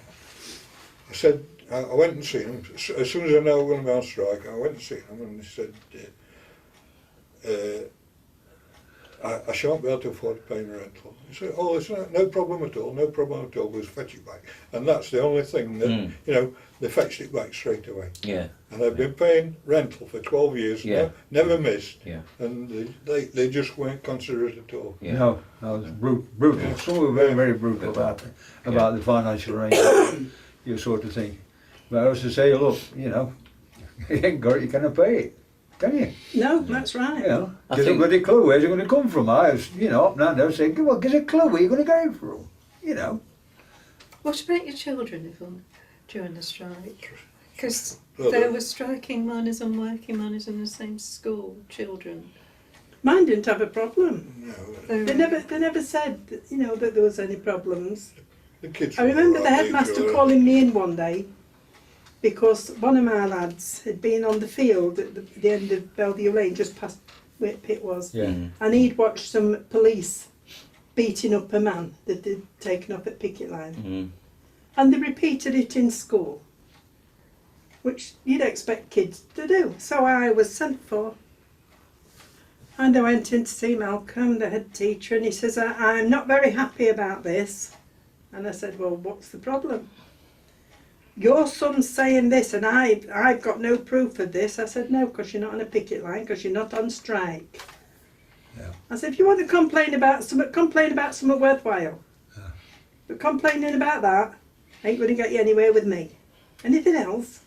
I said I went and seen them as soon as I know we're going to go on strike. I went and seen them, and they said. I shan't be able to afford to pay my rental. He said, oh, it's no problem at all, we'll fetch it back. And that's the only thing that, you know, they fetched it back straight away.
yeah,
And they've been paying rental for 12 years,
Yeah.
never missed,
yeah,
and they just weren't considerate at all.
yeah.
No, it was brutal.
Yeah.
Some were very, very brutal about the financial arrangement, you sort of thing. But I was to say, look, you know, you ain't got it, you can't pay it, can you?
No, that's right.
You know,
I
give a
think-
bloody clue, where's it going to come from? I was, you know, up and down there saying, well, give us a clue, where you going to get it from? You know.
What about your children, Yvonne, during the strike? Because
Well,
there were striking miners and working miners in the same school, children.
Mine didn't have a problem.
No,
They never said, you know, that there was any problems.
the kids.
I
were
remember
all
the
right,
headmaster
they were-
calling me in one day because one of my lads had been on the field at the end of Bellevue Lane, just past where Pit was,
Yeah.
and he'd watched some police beating up a man that they'd taken up at picket line. And they repeated it in school, which you'd expect kids to do. So I was sent for. And I went in to see Malcolm, the head teacher, and he says, I'm not very happy about this. And I said, well, what's the problem? Your son's saying this and I've got no proof of this. I said, no, because you're not on a picket line, because you're not on strike.
Yeah.
I said, if you want to complain about something worthwhile.
Yeah.
But complaining about that ain't going to get you anywhere with me. Anything else?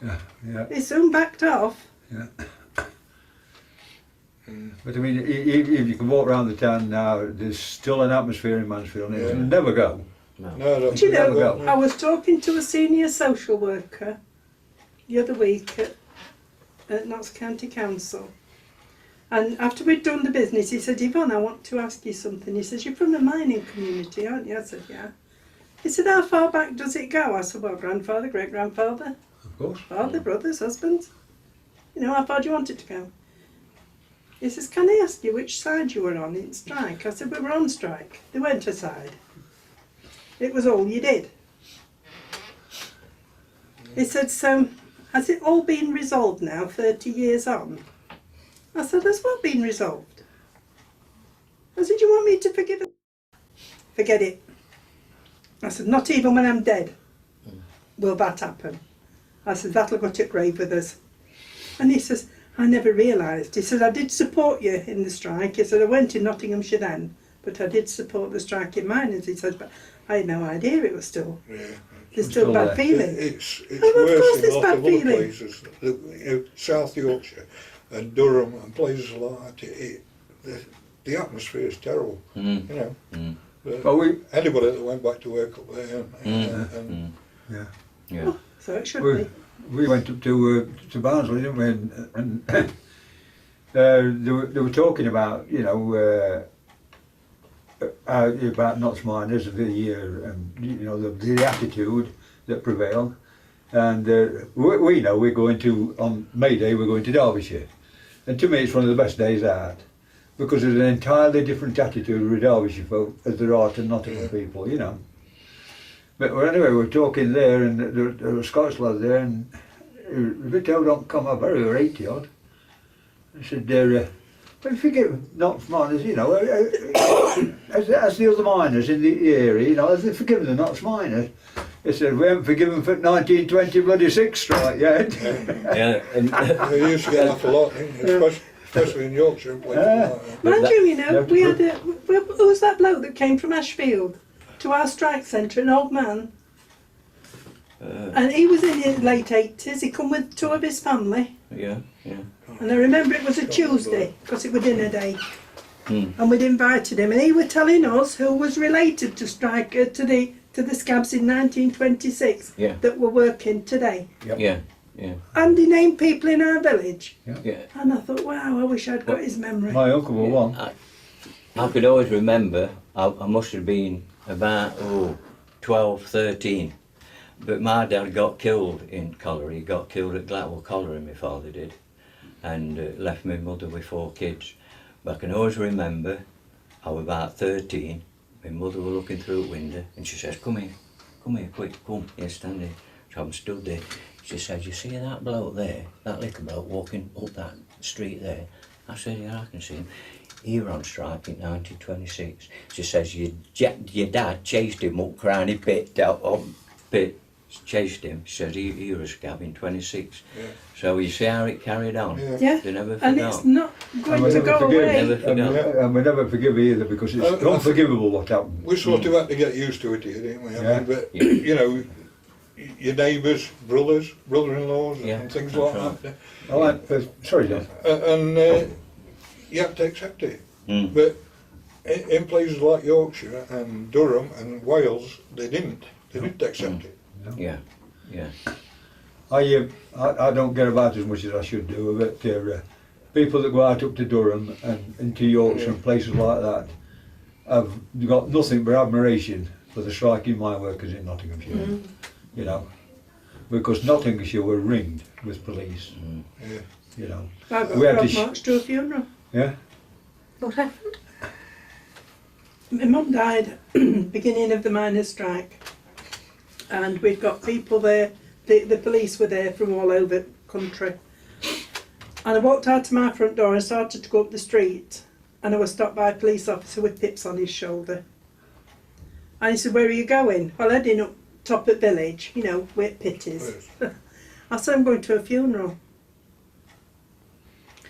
Yeah, yeah,
He soon backed off.
yeah. But I mean, if you can walk around the town now, there's still an atmosphere in Mansfield, and it'll
Yeah.
never go.
No, I don't
Do you
Never
know,
go.
I was talking to a senior social worker the other week at Notts County Council. And after we'd done the business, he said, Yvonne, I want to ask you something. He says, you're from the mining community, aren't you? I said, yeah. He said, how far back does it go? I said, well, grandfather, great-grandfather,
Of course.
father, brothers, husbands. You know, how far do you want it to go? He says, can I ask you which side you were on in strike? I said, we were on strike. They weren't aside. It was all you did. He said, so has it all been resolved now, 30 years on? I said, has what been resolved? I said, you want me to forgive it? Forget it. I said, not even when I'm dead will that happen. I said, that'll go to the grave with us. And he says, I never realised. He said, I did support you in the strike. He said, I went in Nottinghamshire then, but I did support the strike in miners. He said, but I had no idea it was still.
Yeah.
There's still bad
there.
feeling.
It's
of
worse
course
in
there's
a lot
bad
of other
feeling.
places. South Yorkshire and Durham and places like that. The atmosphere is terrible. You know.
Well,
Anybody that went back to work up there and
yeah.
Yeah.
So it should
We,
be.
we went up to Barnsley, didn't we? And they were talking about, you know, about Notts miners of the year, and you know the attitude that prevailed. And we know we're going to, on May Day, we're going to Derbyshire, and to me it's one of the best days out, because there's an entirely different attitude with Derbyshire folk as there are to Nottingham people, you know. But anyway, we were talking there, and there were Scottish lads there, and a bit held on come up, they were 80 odd. I said, but if you get Notts miners, you know, as the other miners in the area, you know, as they've forgiven the Notts miners, they said, we haven't forgiven for 1920 bloody 6 strike yet.
Yeah. And
they used to get that a lot, especially in Yorkshire and places like that.
Mind you know,
Yeah.
we had who was that bloke that came from Ashfield to our strike centre, an old man? And he was in his late 80s, he come with 2 of his family.
yeah.
And I remember it was a Tuesday, because it was dinner day. And we'd invited him, and he was telling us who was related to strike, to the scabs in 1926
Yeah.
that were working today.
Yeah.
And he named people in our village.
Yeah.
And I thought, wow, I wish I'd got his memory.
My uncle was one.
I could always remember, I must have been about 12, 13. But my dad got killed in colliery. He got killed at Glatwell Colliery, my father did, and left my mother with 4 kids. But I can always remember, I was about 13, my mother was looking through the window, and she says, come here, quick, come, here, stand here. So I'm stood there. She says, you see that bloke there, that little bloke walking up that street there? I said, yeah, I can see him. He were on strike in 1926. She says, your dad chased him up Cranny Pit, out on Pit, chased him. She says, he was a scab in 26.
Yeah.
So you see how it carried on?
Yeah.
Yeah,
They never
and
forgot.
it's not going
we'll
to
never
go
forgive
away.
Never forgot.
And we never forgive either, because it's unforgivable what happened.
We sort of had to get used to it here, didn't we? I
Yeah.
mean, but, you know, your neighbours, brothers, brother-in-laws
Yeah,
and things
that's
like that.
I like, sorry, John.
And you have to accept it. But in places like Yorkshire and Durham and Wales, they didn't. They didn't accept it.
Yeah.
I don't get about as much as I should do, but people that go out up to Durham and into Yorkshire and places like that have got nothing but admiration for the striking mine workers in Nottinghamshire. You know, because Nottinghamshire were ringed with police.
Yeah.
You know,
I got
We had
frog
to
marched to a funeral.
yeah.
What happened?
My mum died beginning of the miners' strike, and we'd got people there. The police were there from all over the country. And I walked out to my front door and started to go up the street, and I was stopped by a police officer with pips on his shoulder. And he said, where are you going? Well, heading up top at village, you know, where pit is. I said, I'm going to a funeral.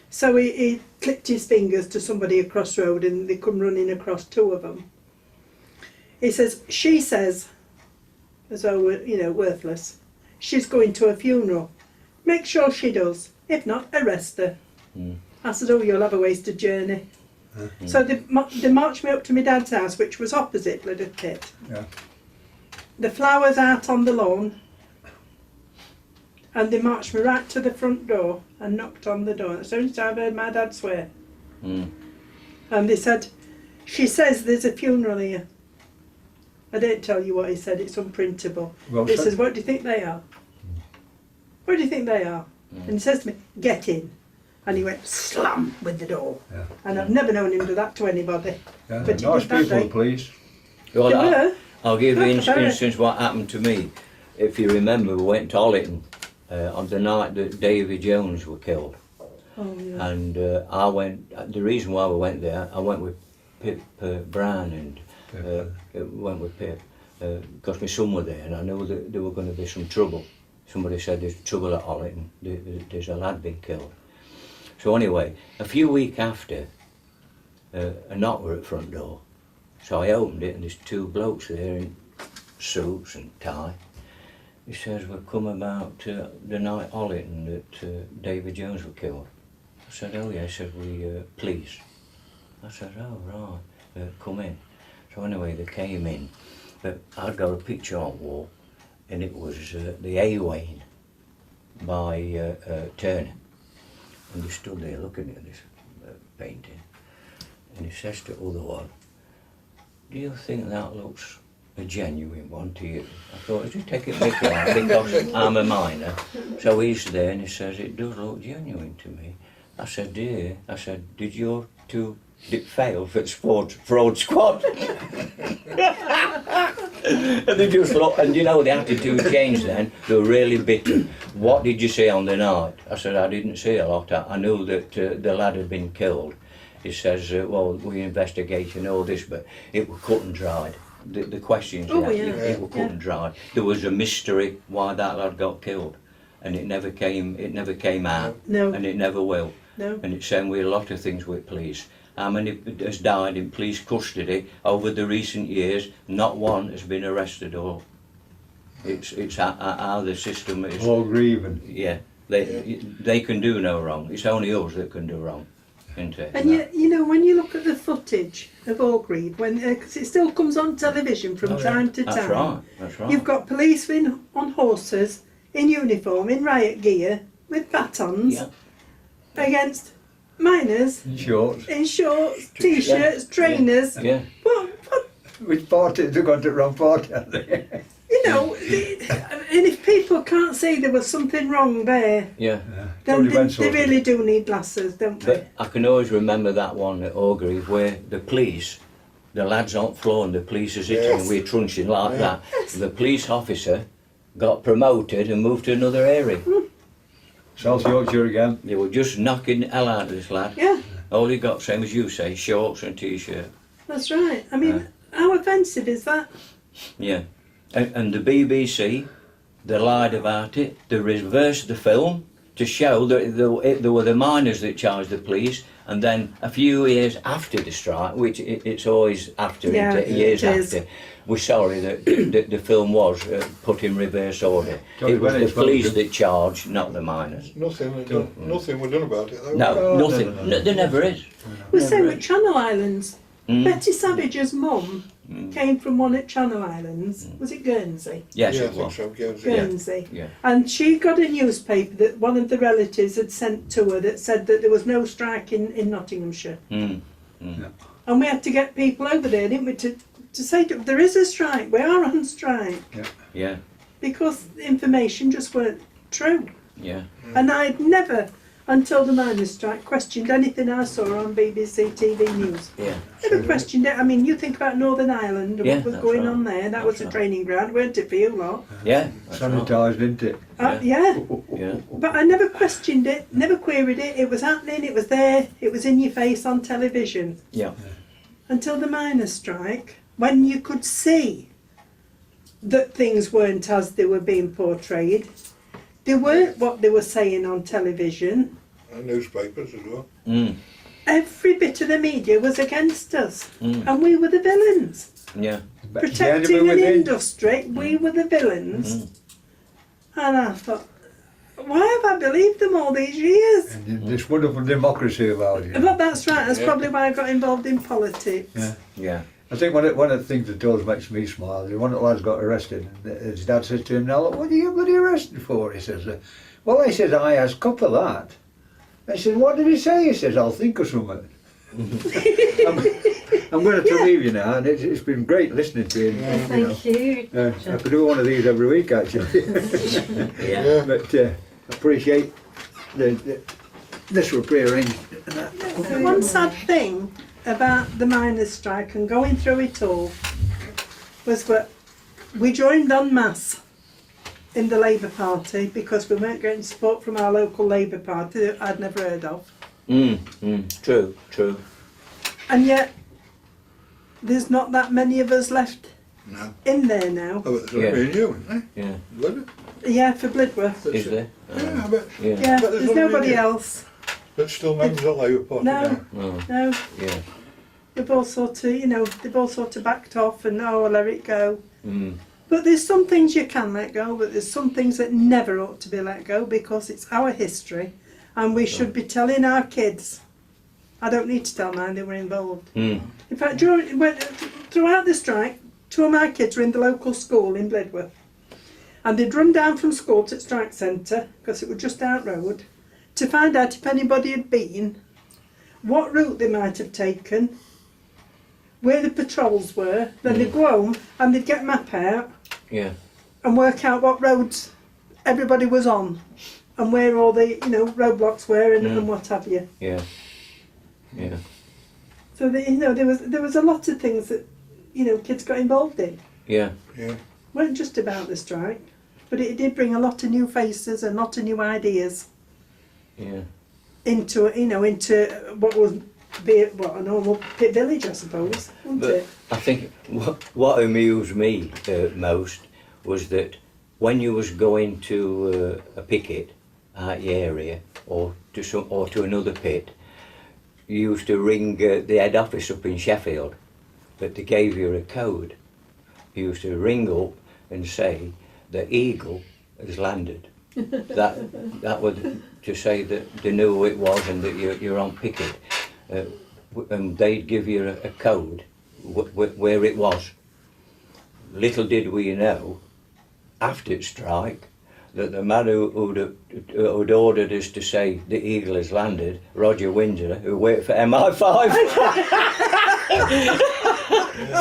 So he clicked his fingers to somebody across the road, and they come running across, 2 of them. He says, she says, as though we're, you know, worthless, she's going to a funeral. Make sure she does. If not, arrest her. I said, oh, you'll have a wasted journey. So they marched me up to my dad's house, which was opposite Bloody Pit.
Yeah.
The flowers out on the lawn, and they marched me right to the front door and knocked on the door. That's the only time I heard my dad swear. And they said, she says there's a funeral here. I didn't tell you what he said, it's unprintable.
Well
He
said.
says, what do you think they are? What do you think they are? And he says to me, get in. And he went slam with the door.
Yeah.
And I've never known him do that to anybody.
Yeah,
But he
nice
did that
people,
day.
please.
Well,
They
I-
were.
I'll give you an
That's very-
instance what happened to me. If you remember, we went to Eaton on the night that Davy Jones were killed.
Oh, yeah.
And I went, the reason why we went there, I went with Pip Brown and went with Pip because my son were there and I knew that there were going to be some trouble. Somebody said there's trouble at Eaton, there's a lad been killed. So anyway, a few weeks after, a knock were at the front door. So I opened it and there's two blokes there in suits and tie. He says, we've come about the night Eaton that David Jones was killed. I said, oh yeah, he said, please. I said, oh right, come in. So anyway, they came in, but I'd got a picture on the wall and it was the A-Wayne by Turner. And he stood there looking at this painting and he says to the other one, do you think that looks a genuine one to you? I thought, just take it Mickey out because I'm a minor. So he's there and he says, it does look genuine to me. I said, dear, I said, did your two fail for the fraud squad? And they just looked, and you know the attitude changed then. They were really bitter. What did you see on the night? I said, I didn't see a lot. I knew that the lad had been killed. He says, well, we investigating all this, but it was cut and dried. The questions,
Oh,
he
yeah.
asked, it was cut and dried. There was a mystery why that lad got killed, and it never came out,
No.
and it never will.
No.
And it's same with a lot of things with police. How many has died in police custody over the recent years? Not one has been arrested or. It's how the system is.
All grieving.
Yeah, they can do no wrong. It's only us that can do wrong, isn't it?
And yet, you know, when you look at the footage of Orgreave, because it still comes on television from
Oh, yeah.
time to
That's
time,
right. That's right.
you've got policemen on horses, in uniform, in riot gear, with batons,
Yeah.
against miners
In shorts.
in shorts, t-shirts, trainers.
Yeah.
What,
Which party? They've gone to the wrong party, haven't they?
you know, and if people can't see there was something wrong there,
Yeah.
then they
sorted.
really do need glasses, don't they?
But I can always remember that one at Orgreave where the police, the lads on the floor and the police are sitting
Yes.
and we're trunching like that. The police officer got promoted and moved to another area.
South Yorkshire again.
They were just knocking the hell out of this lad.
Yeah,
All he got, same as you say, shorts and t-shirt.
that's right. I mean, how offensive is that?
Yeah. And the BBC, they lied about it. They reversed the film to show that there were the miners that charged the police. And then a few years after the strike, which it's always after,
Yeah,
isn't it? Years
it is.
after, we're sorry that the film was put in reverse order.
Johnny
It was the
Bennett's
police
welcome.
that charged, not the miners.
Nothing was done about it though.
No,
No,
nothing.
no, no.
No, there never is.
We say
Never
with
is.
Channel Islands.
Mm.
Betty Savage's mum came from one at Channel Islands. Was it Guernsey?
Yes,
Yeah, I
it
think
was.
so. Guernsey.
Guernsey.
Yeah.
And she got a newspaper that one of the relatives had sent to her that said that there was no strike in Nottinghamshire.
Mm.
And we had to get people over there, didn't we, to say there is a strike, we are on strike.
Yeah,
Because the information just weren't true.
yeah.
And I'd never, until the miners' strike, questioned anything I saw on BBC TV News.
Yeah.
Never questioned it. I mean, you think about Northern Ireland and
Yeah,
what was
that's
going
right.
on there. That
That's
was a
right.
training ground, weren't it, for you lot?
Yeah. That's right.
Sanitised, isn't it?
Yeah.
Yeah.
But I never questioned it, never queried it. It was happening, it was there, it was in your face on television.
Yeah.
Until the miners' strike, when you could see that things weren't as they were being portrayed. They weren't what they were saying on television.
And newspapers as well.
Mm.
Every bit of the media was against us,
Mm.
and we were the villains.
Yeah.
But
Protecting
the
an
enemy within.
industry, we were the villains.
Mm.
And I thought, why have I believed them all these years?
And this wonderful democracy about it.
But that's right, that's
Yeah.
probably why I got involved in politics.
Yeah.
Yeah.
I think one of the things that always makes me smile is one of the lads got arrested and his dad says to him, now what do you get bloody arrested for? He says, well, he says, I asked cup of that. I said, what did he say? He says, I'll think of something. and I'm going to leave you now, and it's been great listening to you. And, you know,
Thank you.
I could do one of these every week, actually.
Yeah.
But I appreciate this will prearranged.
The one sad thing about the miners' strike and going through it all was that we joined en masse in the Labour Party because we weren't getting support from our local Labour Party that I'd never heard of.
True.
And yet, there's not that many of us left
No.
in there now.
Oh, but there's
Yeah.
only me and you, isn't
Yeah.
there? Was it?
Yeah, for Blidworth.
That's
Is
it.
there?
Yeah, I bet.
Yeah.
Yeah,
But there's
there's
only
nobody
you.
else.
But still members of the Labour Party
No.
now.
Oh,
No,
yeah.
they've all sort of, they've all sort of backed off and oh, I'll let it go.
Mm.
But there's some things you can let go, but there's some things that never ought to be let go because it's our history and we should be telling our kids. I don't need to tell mine, they were involved.
Mm.
In fact, throughout the strike, 2 of my kids were in the local school in Blidworth. And they'd run down from school to the strike centre, because it was just out road, to find out if anybody had been, what route they might have taken, where the patrols were. Then they'd go home and they'd get a map out
Yeah.
and work out what roads everybody was on and where all the roadblocks were and what have you.
Yeah. Yeah.
So there was a lot of things that kids got involved in.
Yeah.
Yeah.
It wasn't just about the strike, but it did bring a lot of new faces and a lot of new ideas
Yeah.
into what was a normal pit village, I suppose, wasn't
But
it?
I think what amused me most was that when you was going to a picket out the area or to another pit, you used to ring the head office up in Sheffield, but they gave you a code. You used to ring up and say the eagle has landed. that would to say that they knew who it was and that you're on picket. And they'd give you a code where it was. Little did we know, after the strike, that the man who'd ordered us to say the eagle has landed, Roger Windsor, who worked for MI5.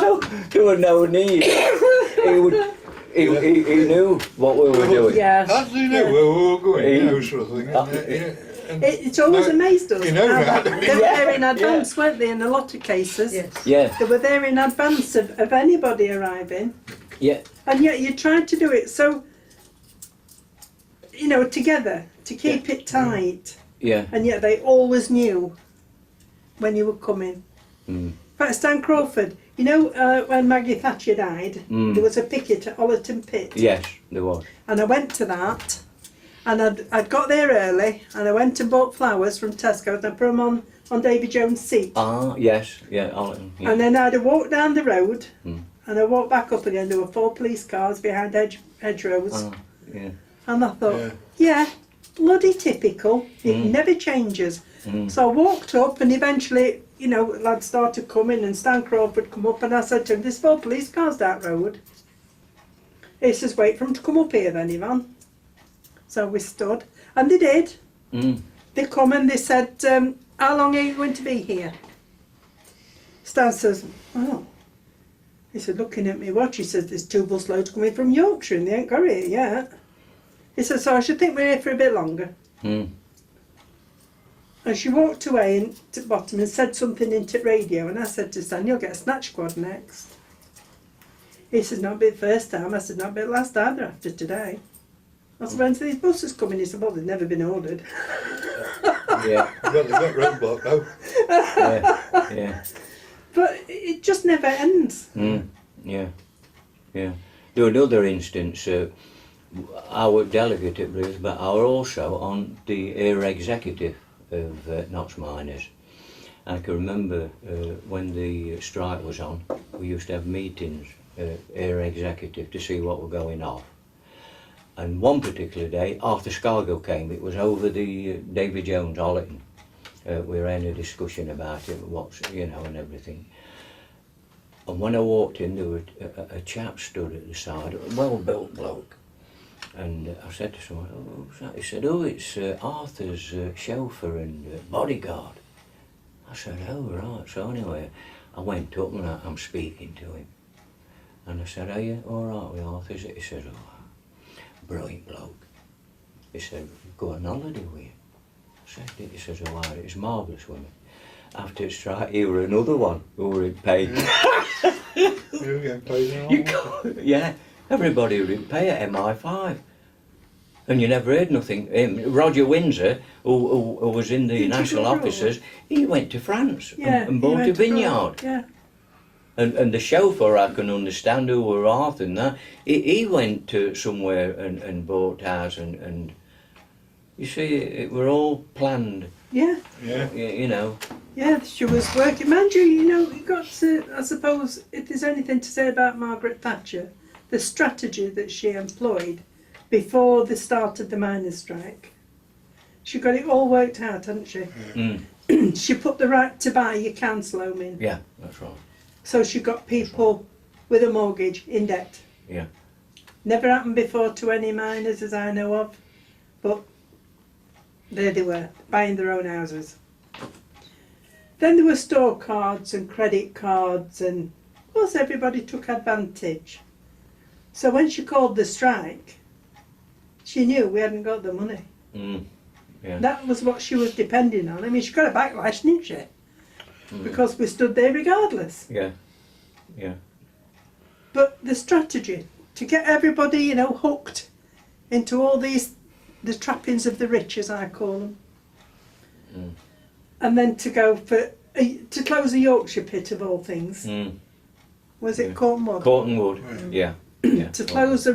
So there was no need. He knew what we were doing.
Yeah.
How did he know where we were going? Sort of thing.
It's always amazed us
you know
how
that.
they were there in advance, weren't they, in a lot of cases?
Yes.
Yeah,
They were there in advance of anybody arriving.
yeah,
And yet you tried to do it so, together, to keep it tight.
yeah.
And yet they always knew when you were coming.
Mm.
In fact, Stan Crawford, when Maggie Thatcher died, there was a picket at Ollerton Pit.
Yes, there was.
And I went to that, and I'd got there early, and I went and bought flowers from Tesco, and I put them on Davy Jones' seat.
Ah, yes, yeah, yeah.
And then I'd have walked down the road,
Mm.
and I walked back up again. There were 4 police cars behind hedgerows.
Ah, yeah.
And I thought,
Yeah.
yeah, bloody typical. It
Mm.
never changes.
Mm.
So I walked up and eventually, lads started coming and Stan Crawford come up and I said to him, there's 4 police cars down that road. He says, wait for them to come up here then, Yvonne. So we stood and they did.
Mm.
They come and they said, how long are you going to be here? Stan says, oh. He said, looking at me watch, he says, there's 2 bus loads coming from Yorkshire and they ain't got here yet. He said, so I should think we're here for a bit longer.
Mm.
And she walked away to the bottom and said something into radio and I said to Stan, you'll get a snatch squad next. He said, not be the first time. I said, not be the last either after today. I said, when's these buses coming? He said, well, they've never been ordered.
Yeah,
Well, they got roadblock though.
yeah, yeah.
But it just never ends.
Mm. Yeah, yeah. There was another instance, our delegate at Blues, but I was also on the area executive of Notts Miners. I can remember when the strike was on, we used to have meetings, area executive, to see what were going off. And one particular day, Arthur Scargill came. It was over the Davy Jones Ollerton. We were in a discussion about it, what's, and everything. And when I walked in, there was a chap stood at the side, a well-built bloke. And I said to someone, oh, who's that? He said, oh, it's Arthur's chauffeur and bodyguard. I said, oh, right. So anyway, I went up and I'm speaking to him. And I said, are you all right with Arthur? He said, oh, brilliant bloke. He said, go on holiday with you. I said, he says, oh, wow, it was marvellous with me. After the strike, you were another one who were in pay.
You were getting paid
You
and all.
yeah, everybody were in pay at MI5. And you never heard nothing. Roger Windsor, who was in the
Did he
national
go abroad?
officers, he went to France
Yeah,
and
he
bought
went
a
abroad,
vineyard.
Yeah.
And the chauffeur, I can understand, who were Arthur and that, he went to somewhere and bought house and you see, it were all planned,
Yeah.
Yeah.
you know.
Yeah, she was working. Mind you, you know, you got to, I suppose, if there's anything to say about Margaret Thatcher, the strategy that she employed before the start of the miners' strike, she got it all worked out, hadn't she?
Mm,
She put the right to buy your council home in.
yeah, that's right.
So she got people with a mortgage in debt.
Yeah.
Never happened before to any miners as I know of, but there they were, buying their own houses. Then there were store cards and credit cards, and of course everybody took advantage. So when she called the strike, she knew we hadn't got the money.
Mm, yeah.
That was what she was depending on. I mean, she got a backlash, didn't she?
Mm,
Because we stood there regardless.
yeah. Yeah.
But the strategy to get everybody, you know, hooked into all these, the trappings of the rich, as I call them,
Mm.
and then to go for to close the Yorkshire pit of all things.
Mm.
Was it
Yeah.
Cornwall?
Cortonwood. Yeah. Yeah.
To close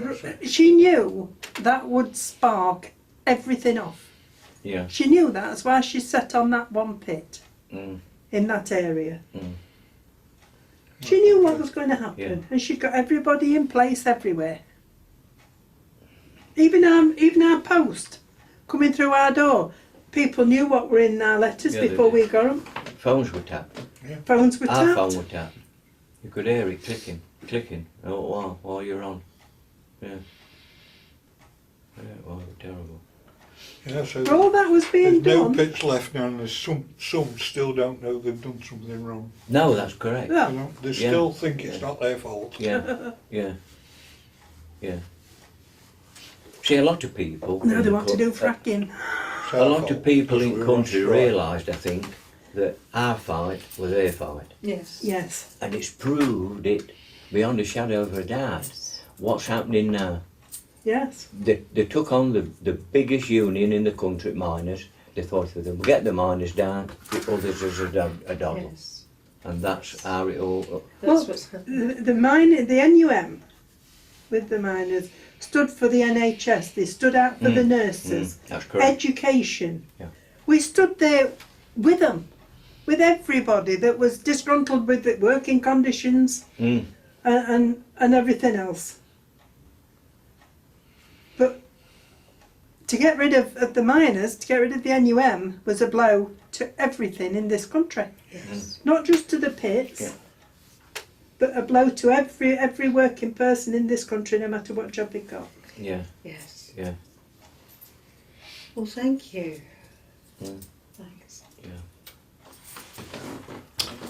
she knew that would spark everything off.
Yeah.
She knew that. That's why she set on that one pit
Mm.
in that area.
Mm.
She knew what was going to happen,
Yeah.
and she got everybody in place everywhere. Even our post coming through our door, people knew what were in our letters
Yeah, they
before we
did.
got them.
Phones were tapped.
Phones were
Our
tapped.
phone were tapped. You could hear it clicking. Oh, wow, while you're on. Yeah. Yeah, well, terrible.
Yeah, so
All that was being
there's no
done.
pits left now, and there's some still don't know they've done something wrong.
No, that's correct.
Yeah.
They
Yeah.
still think it's not their fault.
Yeah, yeah, yeah. See, a lot of people.
Now
in
they
the
want to
co-
do fracking.
It's
A
our
lot of
fault,
people
because
in
we were on
country
strike.
realised, I think, that our fight was their fight,
Yes.
Yes.
and it's proved it beyond a shadow of a doubt. What's happening now?
Yes.
They took on the biggest union in the country, miners. They thought if they would get the miners down, the others as a dog.
Yes.
And that's how it all.
That's
Well,
what's happening.
The NUM with the miners stood for the NHS. They stood out for the nurses.
That's correct.
Education.
Yeah.
We stood there with them, with everybody that was disgruntled with the working conditions
Mm.
and everything else. But to get rid of the miners, to get rid of the NUM, was a blow to everything in this country.
Yes.
Not just to the pits,
Yeah.
but a blow to every working person in this country, no matter what job they got.
Yeah,
Yes.
yeah,
Well, thank you.
Mm.
Thanks.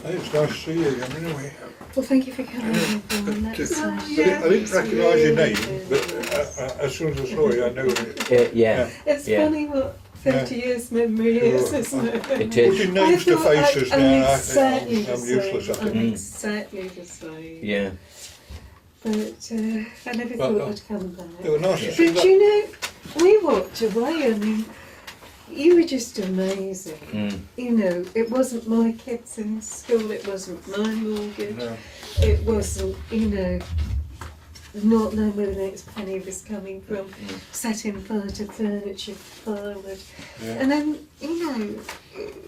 Hey, it's nice to see you again anyway.
Well, thank you for coming, Yvonne. That's
Oh,
nice.
yeah.
I didn't recognise your name,
Really
but
good.
as soon as I saw you, I knew it.
yeah.
It's
Yeah.
funny what 30 years memory is, isn't it?
It is.
Putting names to faces
I'm
now,
exactly
I'm
the
useless at
same.
it.
I'm
Mm.
exactly the same.
Yeah,
But I never
Well,
thought I'd come back.
It was nice to see
But
that.
you know, we walked away. I mean, you were just amazing.
mm.
You know, it wasn't my kids in school. It wasn't my mortgage.
No.
It wasn't, you know, not knowing where the next penny was coming from. Setting fire to furniture, firewood,
Yeah.
and then you know,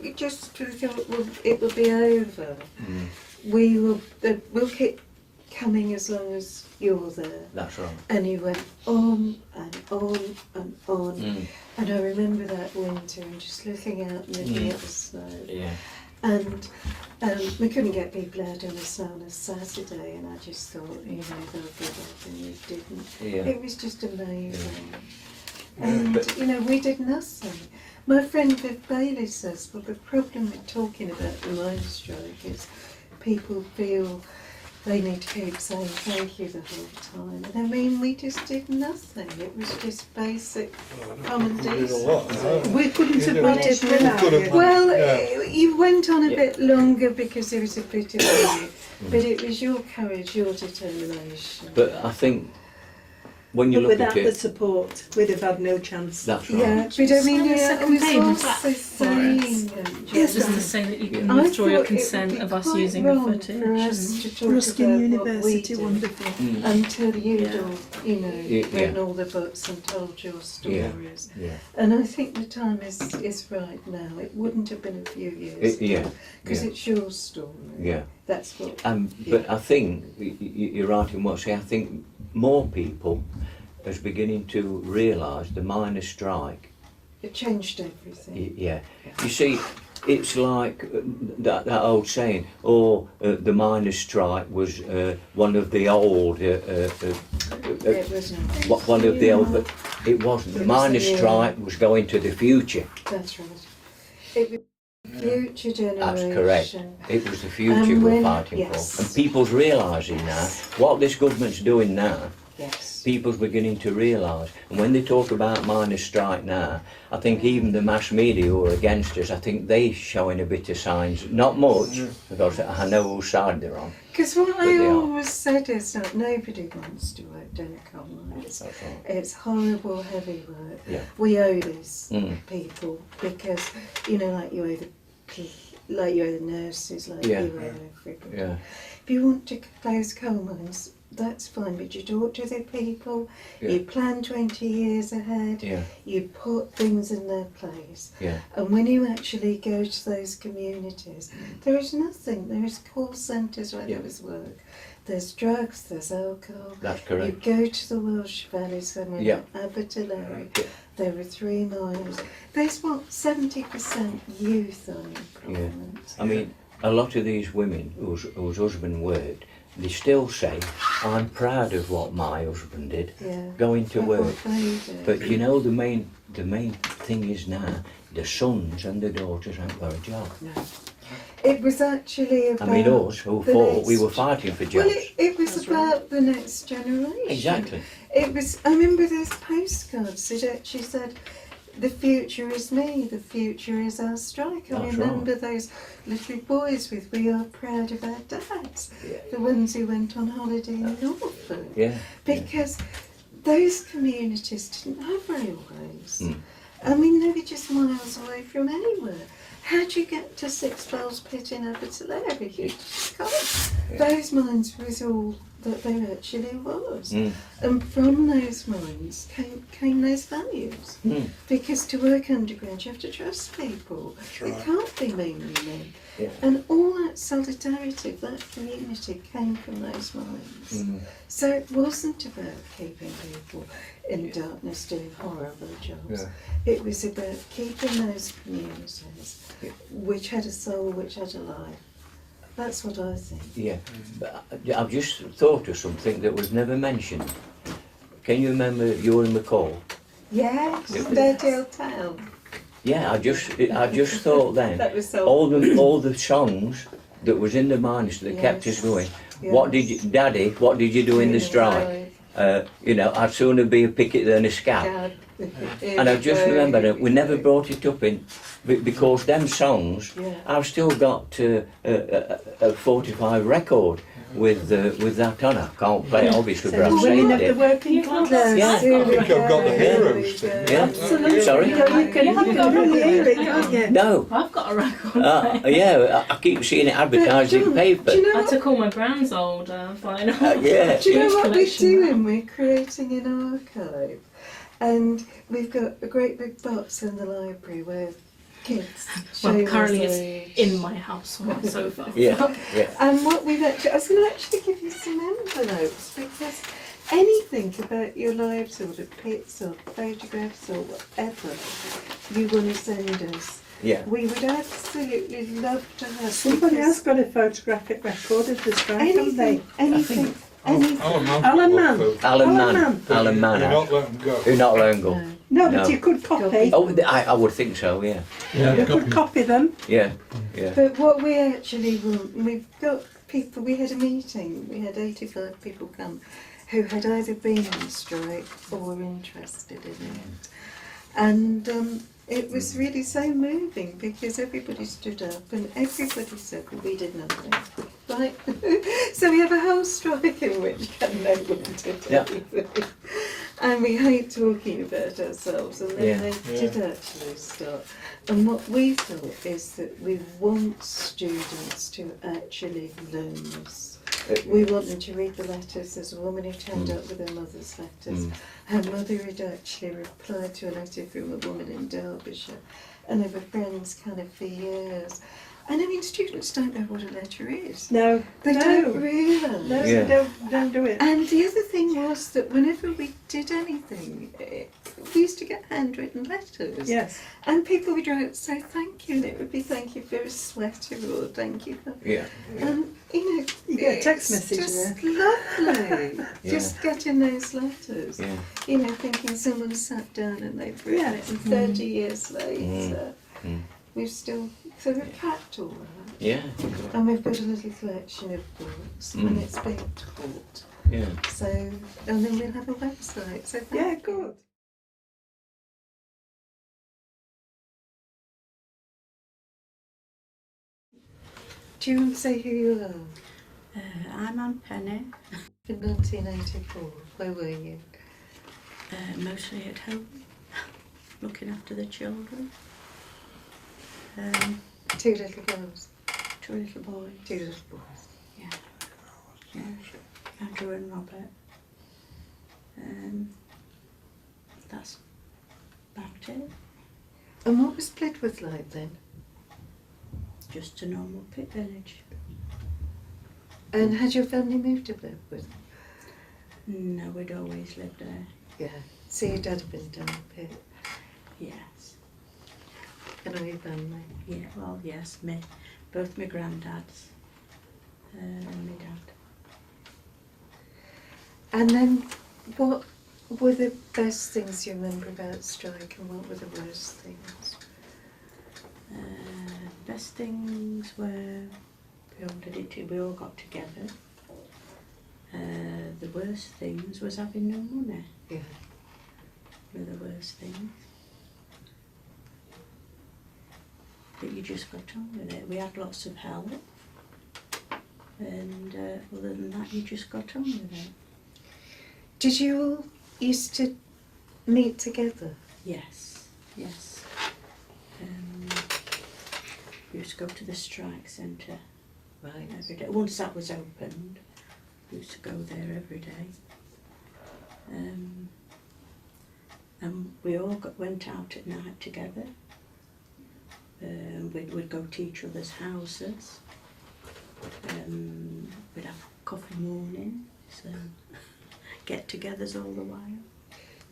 you just thought, well, it will be over.
Mm.
We'll keep coming as long as you're there.
That's right.
And you went on and on and on.
Mm.
And I remember that winter and just looking out and looking at the snow.
Yeah,
And we couldn't get people out on the snow on a Saturday, and I just thought, you know, they'll give up, and we didn't.
yeah.
It was just amazing.
Yeah,
And,
but-
you know, we did nothing. My friend Viv Bailey says, well, the problem with talking about the miners' strike is people feel they need to keep saying thank you the whole time. And I mean, we just did nothing. It was just basic common
We did a lot.
decency.
We couldn't
You
have
did.
managed without
Could have-
you.
Well,
Yeah.
you went on a bit longer because there was a bit of you, but it was your courage, your determination.
But I think when you
But
look
without
at
the
it,
support, we'd have had no chance.
that's right.
Yeah, but I mean,
Sign a
yeah, I
second
was
payment
also
for us.
saying,
Yes,
Just
ma'am.
to say that you can
I
withdraw your
thought it would
consent
be
of us
quite
using the
wrong
footage.
for us
and-
to talk
Ruskin
about
University,
what we did
wonderful.
Mm.
until you'd
Yeah.
all, you know,
Yeah.
written all the books and told your stories.
Yeah.
And I think the time is right now. It wouldn't have been a few years
Yeah.
because
Yeah.
it's your story.
Yeah.
That's what.
But I think you're right in what you say. I think more people is beginning to realise the miners' strike.
It changed everything.
Yeah. You see, it's like that old saying, the miners' strike was one of the old,
It was not.
one of the old, but it wasn't. The
It was
miners'
the,
strike was going to the future.
That's right. It was future generation.
That's correct. It was the future
And
we're
when-
fighting
yes.
for. And people's realising now, what this government's doing now,
Yes.
people's beginning to realise. And when they talk about miners' strike now, I think even the mass media who are against us, I think they're showing a bit of signs. Not much, because I know whose side they're on.
Because what
But
I
they are.
always said is that nobody wants to work down coal mines.
That's right.
It's horrible, heavy work.
Yeah.
We owe these
Mm.
people because, you know, like you owe the nurses, like
Yeah.
you owe everybody.
Yeah.
If you want to close coal mines, that's fine, but you talk to the people,
Yeah.
you plan 20 years ahead,
Yeah.
you put things in their place.
Yeah.
And when you actually go to those communities, there is nothing. There is call centres where
Yeah.
there is work. There's drugs, there's alcohol.
That's
You
correct.
go to the Welsh Valley somewhere
Yeah.
like Abertillery,
Yeah.
there are 3 mines. There's what, 70% youth unemployment.
I mean, a lot of these women whose husband worked, they still say, I'm proud of what my husband did,
Yeah.
going to
Of
work.
what they do.
But you know, the main thing is now, the sons and the daughters haven't got a job.
No. It was actually about.
I mean, us who
the
fought, we
next-
were fighting for
Well,
jobs.
it was about the next generation.
Exactly.
It was. I remember those postcards that actually said, "The future is me. The future is our strike." I
That's
remember those little boys with "We are proud of our dads,"
Yeah.
the ones who went on holiday in Norfolk,
Yeah.
because those communities didn't have railways.
Mm.
I mean, they were just miles away from anywhere. How do you get to Six Bells Pit in Abertillery? You just can't.
Yeah.
Those mines was all that there actually was.
Mm.
And from those mines came those values.
Mm.
Because to work underground, you have to trust people.
That's
It
right.
can't be mainly men.
Yeah.
And all that solidarity of that community came from those mines.
Mm.
So it wasn't about keeping people in darkness doing horrible jobs.
Yeah.
It was about keeping those communities which had a soul, which had a life. That's what I think.
Yeah. But I've just thought of something that was never mentioned. Can you remember Uri McCall?
Yes,
Yeah.
Dirty Old Town.
Yeah, I just thought then,
That was so.
all the songs that was in the miners that kept us
Yes.
going.
Yes.
What did you, Daddy, what did you do in the strike? You know, I'd sooner be a picket than a scout.
God.
And I just remember that we never brought it up in, because them songs,
Yeah.
I've still got a 45 record with that on. I can't play it obviously, but I've
Women
saved
of the
it.
working class.
Yeah.
I think I've got the heroes thing.
Yeah.
Absolutely.
Sorry?
You can really hear it, can't you?
No.
I've got a record.
Yeah, I keep seeing it advertised in
John,
paper.
do you know
I
what,
took all my grand's old vinyl.
Yeah.
do you know
Huge
what we're
collection.
doing? We're creating an archive. And we've got a great big box in the library where kids
Well,
show
currently
us
it's
age.
in my house on my sofa.
Yeah, yeah.
And what we've actually, I was going to actually give you some envelopes because anything about your lives or the pits or photographs or whatever you want to send us,
Yeah.
we would absolutely love to have.
Somebody
because
has got a photographic record of the strike, haven't they?
anything, anything.
Alan Mann.
Alan Mann.
Alan
Alan
Mann.
Mann.
Alan Mann.
You're not letting go.
Who not let him go.
No.
No,
No.
but you could copy.
Oh, I would think so, yeah.
You could copy them.
Yeah, yeah.
But what we actually want, we've got people, we had a meeting, we had 85 people come who had either been on strike or were interested in it. And it was really so moving because everybody stood up and everybody said, well, we did nothing. Right? So we have a whole strike in which no one did
Yeah.
anything. And we hate talking about ourselves, and then
Yeah.
they did actually start. And what we thought is that we want students to actually learn this. We want them to read the letters. There's a woman who turned up with her mother's letters. Her mother had actually replied to a letter from a woman in Derbyshire, and they were friends kind of for years. And I mean, students don't know what a letter is.
No,
They
no,
don't realise.
no,
Yeah.
they don't do it.
And the other thing was that whenever we did anything, we used to get handwritten letters.
Yes.
And people would write, say thank you, and it would be thank you for a sweater or thank you for...
Yeah.
And, you know,
You get a text
it's
message
just
there.
lovely. Just getting those letters.
Yeah.
You know, thinking someone sat down and they've written
Yeah.
it, and 30 years later, we've still... So we've packed all that.
Yeah.
And we've got a little collection of books, and it's being taught.
Yeah.
So, and then we'll have a website. So
Yeah, good.
do you want to say who you are?
I'm Anne Penny,
In 1984, where were you?
mostly at home, looking after the children.
2 little girls,
2 little boys,
2 little boys.
yeah, Andrew and Robert. That's about it.
And what was Blidworth like then?
Just a normal pit village.
And had your family moved to Blidworth?
No, we'd always lived there.
Yeah. So your dad had been down the pit,
Yes,
and all your family.
yeah. Well, yes, both my granddads and my dad.
And then, what were the best things you remember about strike, and what were the worst things?
Best things were we all did it. We all got together. The worst things was having no money.
Yeah.
Were the worst things. But you just got on with it. We had lots of help, and other than that, you just got on with it.
Did you all used to meet together?
Yes, yes. We used to go to the strike centre
Right.
every day. Once that was opened, we used to go there every day. And we all went out at night together. We'd go to each other's houses. We'd have coffee morning, so get-togethers all the while.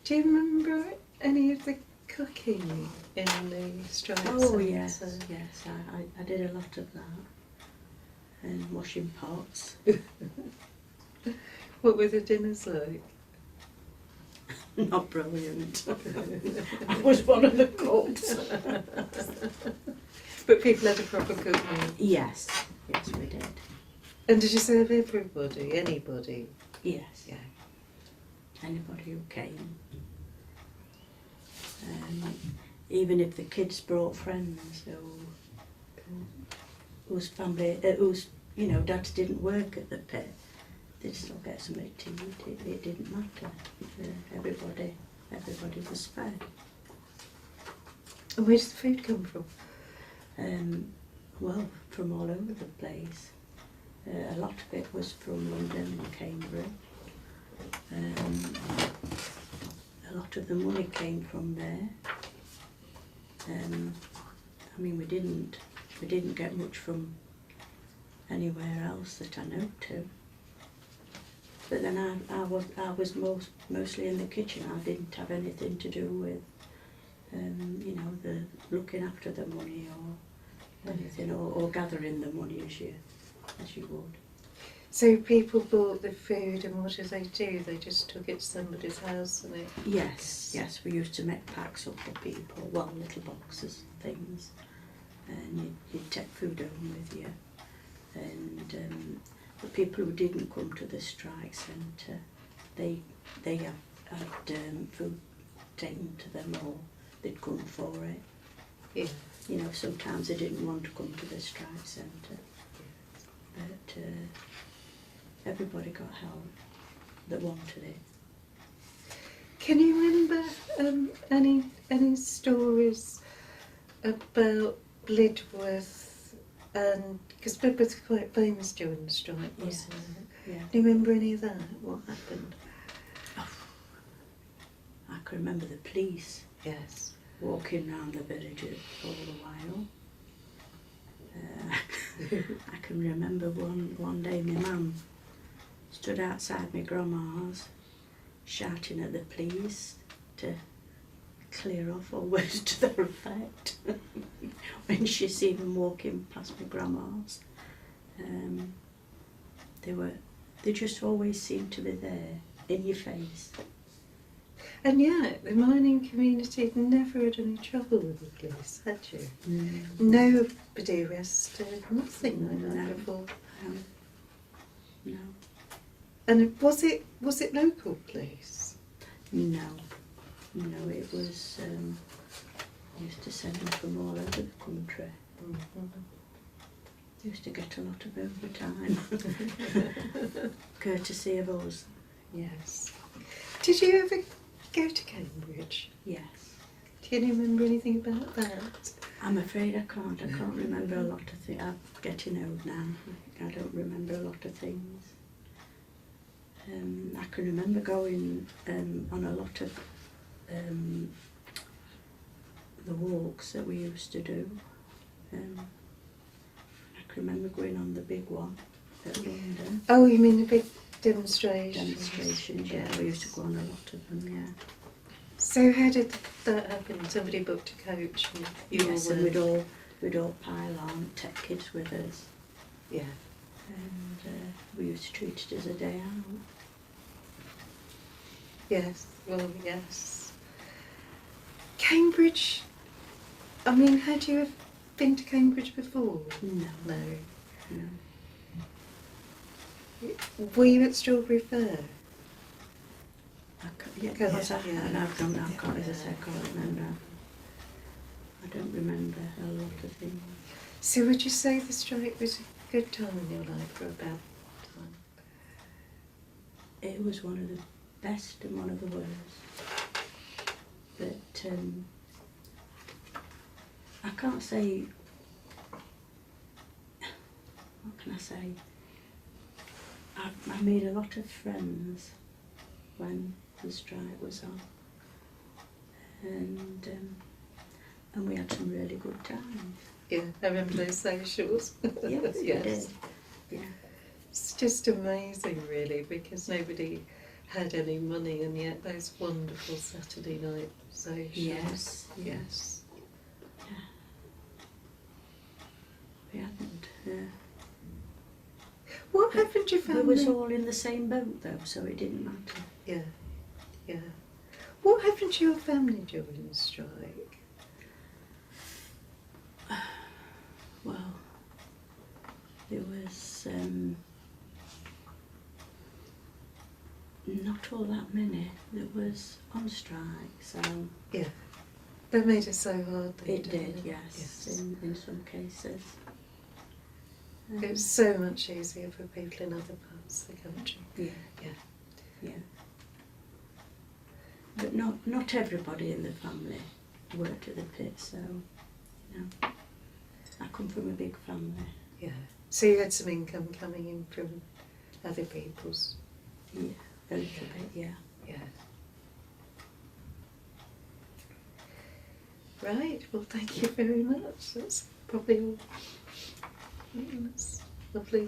Do you remember any of the cooking in the strike
Oh
centre?
yes, yes, I did a lot of that. And washing pots.
What were the dinners like?
Not brilliant. I was one of the cooks.
But people had a proper cook meal.
Yes, yes we did.
And did you serve everybody, anybody?
Yes.
Yeah.
Anybody who came. Even if the kids brought friends whose family, whose dads didn't work at the pit, they'd still get something to eat. It didn't matter. Everybody was fed.
And where does the food come from?
Well, from all over the place. A lot of it was from London and Cambridge. A lot of the money came from there. We didn't get much from anywhere else that I know to. But then I was mostly in the kitchen. I didn't have anything to do with, the looking after the money or anything, or gathering the money as you would.
So people bought the food, and what did they do? They just took it to somebody's house and it...
Yes, yes, we used to make packs up for people, well, little boxes, things, and you'd take food home with you. And the people who didn't come to the strike centre, they had food taken to them, or they'd come for it.
Yeah.
You know, sometimes they didn't want to come to the strike centre, but everybody got help that wanted it.
Can you remember any stories about Blidworth? And because Blidworth was quite famous during the strike, wasn't it?
Yeah.
Do you remember any of that? What happened?
I can remember the police
Yes.
walking round the village all the while. I can remember one day my mum stood outside my grandma's shouting at the police to clear off, or words to that effect, when she seen them walking past my grandma's. They just always seemed to be there, in your face.
And yet, the mining community had never had any trouble with the police, had you? Nobody arrested, nothing like that
No.
before.
No,
And was it local police?
no, it was, used to send them from all over the country. Used to get a lot of overtime, courtesy of us.
Yes. Did you ever go to Cambridge?
Yes.
Do you remember anything about that?
I'm afraid I can't remember a lot of things. I'm getting old now. I don't remember a lot of things. I can remember going on a lot of the walks that we used to do. I can remember going on the big one at London.
Oh, you mean the big demonstrations?
Demonstrations, yeah. We used to go on a lot of them, yeah.
So how did that happen? Somebody booked a coach and you
Yes,
all
and
went?
we'd all pile on, take kids with us,
Yeah.
and we used to treat it as a day out.
Yes, well, yes. Cambridge, I mean, had you ever been to Cambridge before?
No,
No.
no.
Were you at Strawberry Fair?
Yes, I have done that. As I say, I can't remember. I don't remember a lot of things.
So would you say the strike was a good time in your life, or a bad time?
It was one of the best and one of the worst. But I can't say. What can I say? I made a lot of friends when the strike was on, and we had some really good times.
Yeah, I remember those socials.
Yes, we did. Yeah.
It's just amazing, really, because nobody had any money, and yet those wonderful Saturday night socials.
Yes.
Yes.
We hadn't.
What happened to your
We
family?
was all in the same boat though, so it didn't matter.
Yeah, yeah. What happened to your family during the strike?
Well, it was not all that many that was on strike, so
Yeah, that made it so hard. though,
it
didn't
did, yes, in some cases.
It was so much easier for people in other parts of the country.
Yeah. But not everybody in the family worked at the pit, so, you know, I come from a big family.
Yeah. So you had some income coming in from other people's.
Yeah, a little bit, yeah.
Yeah. Right. Well, thank you very much. That's probably all. That's lovely.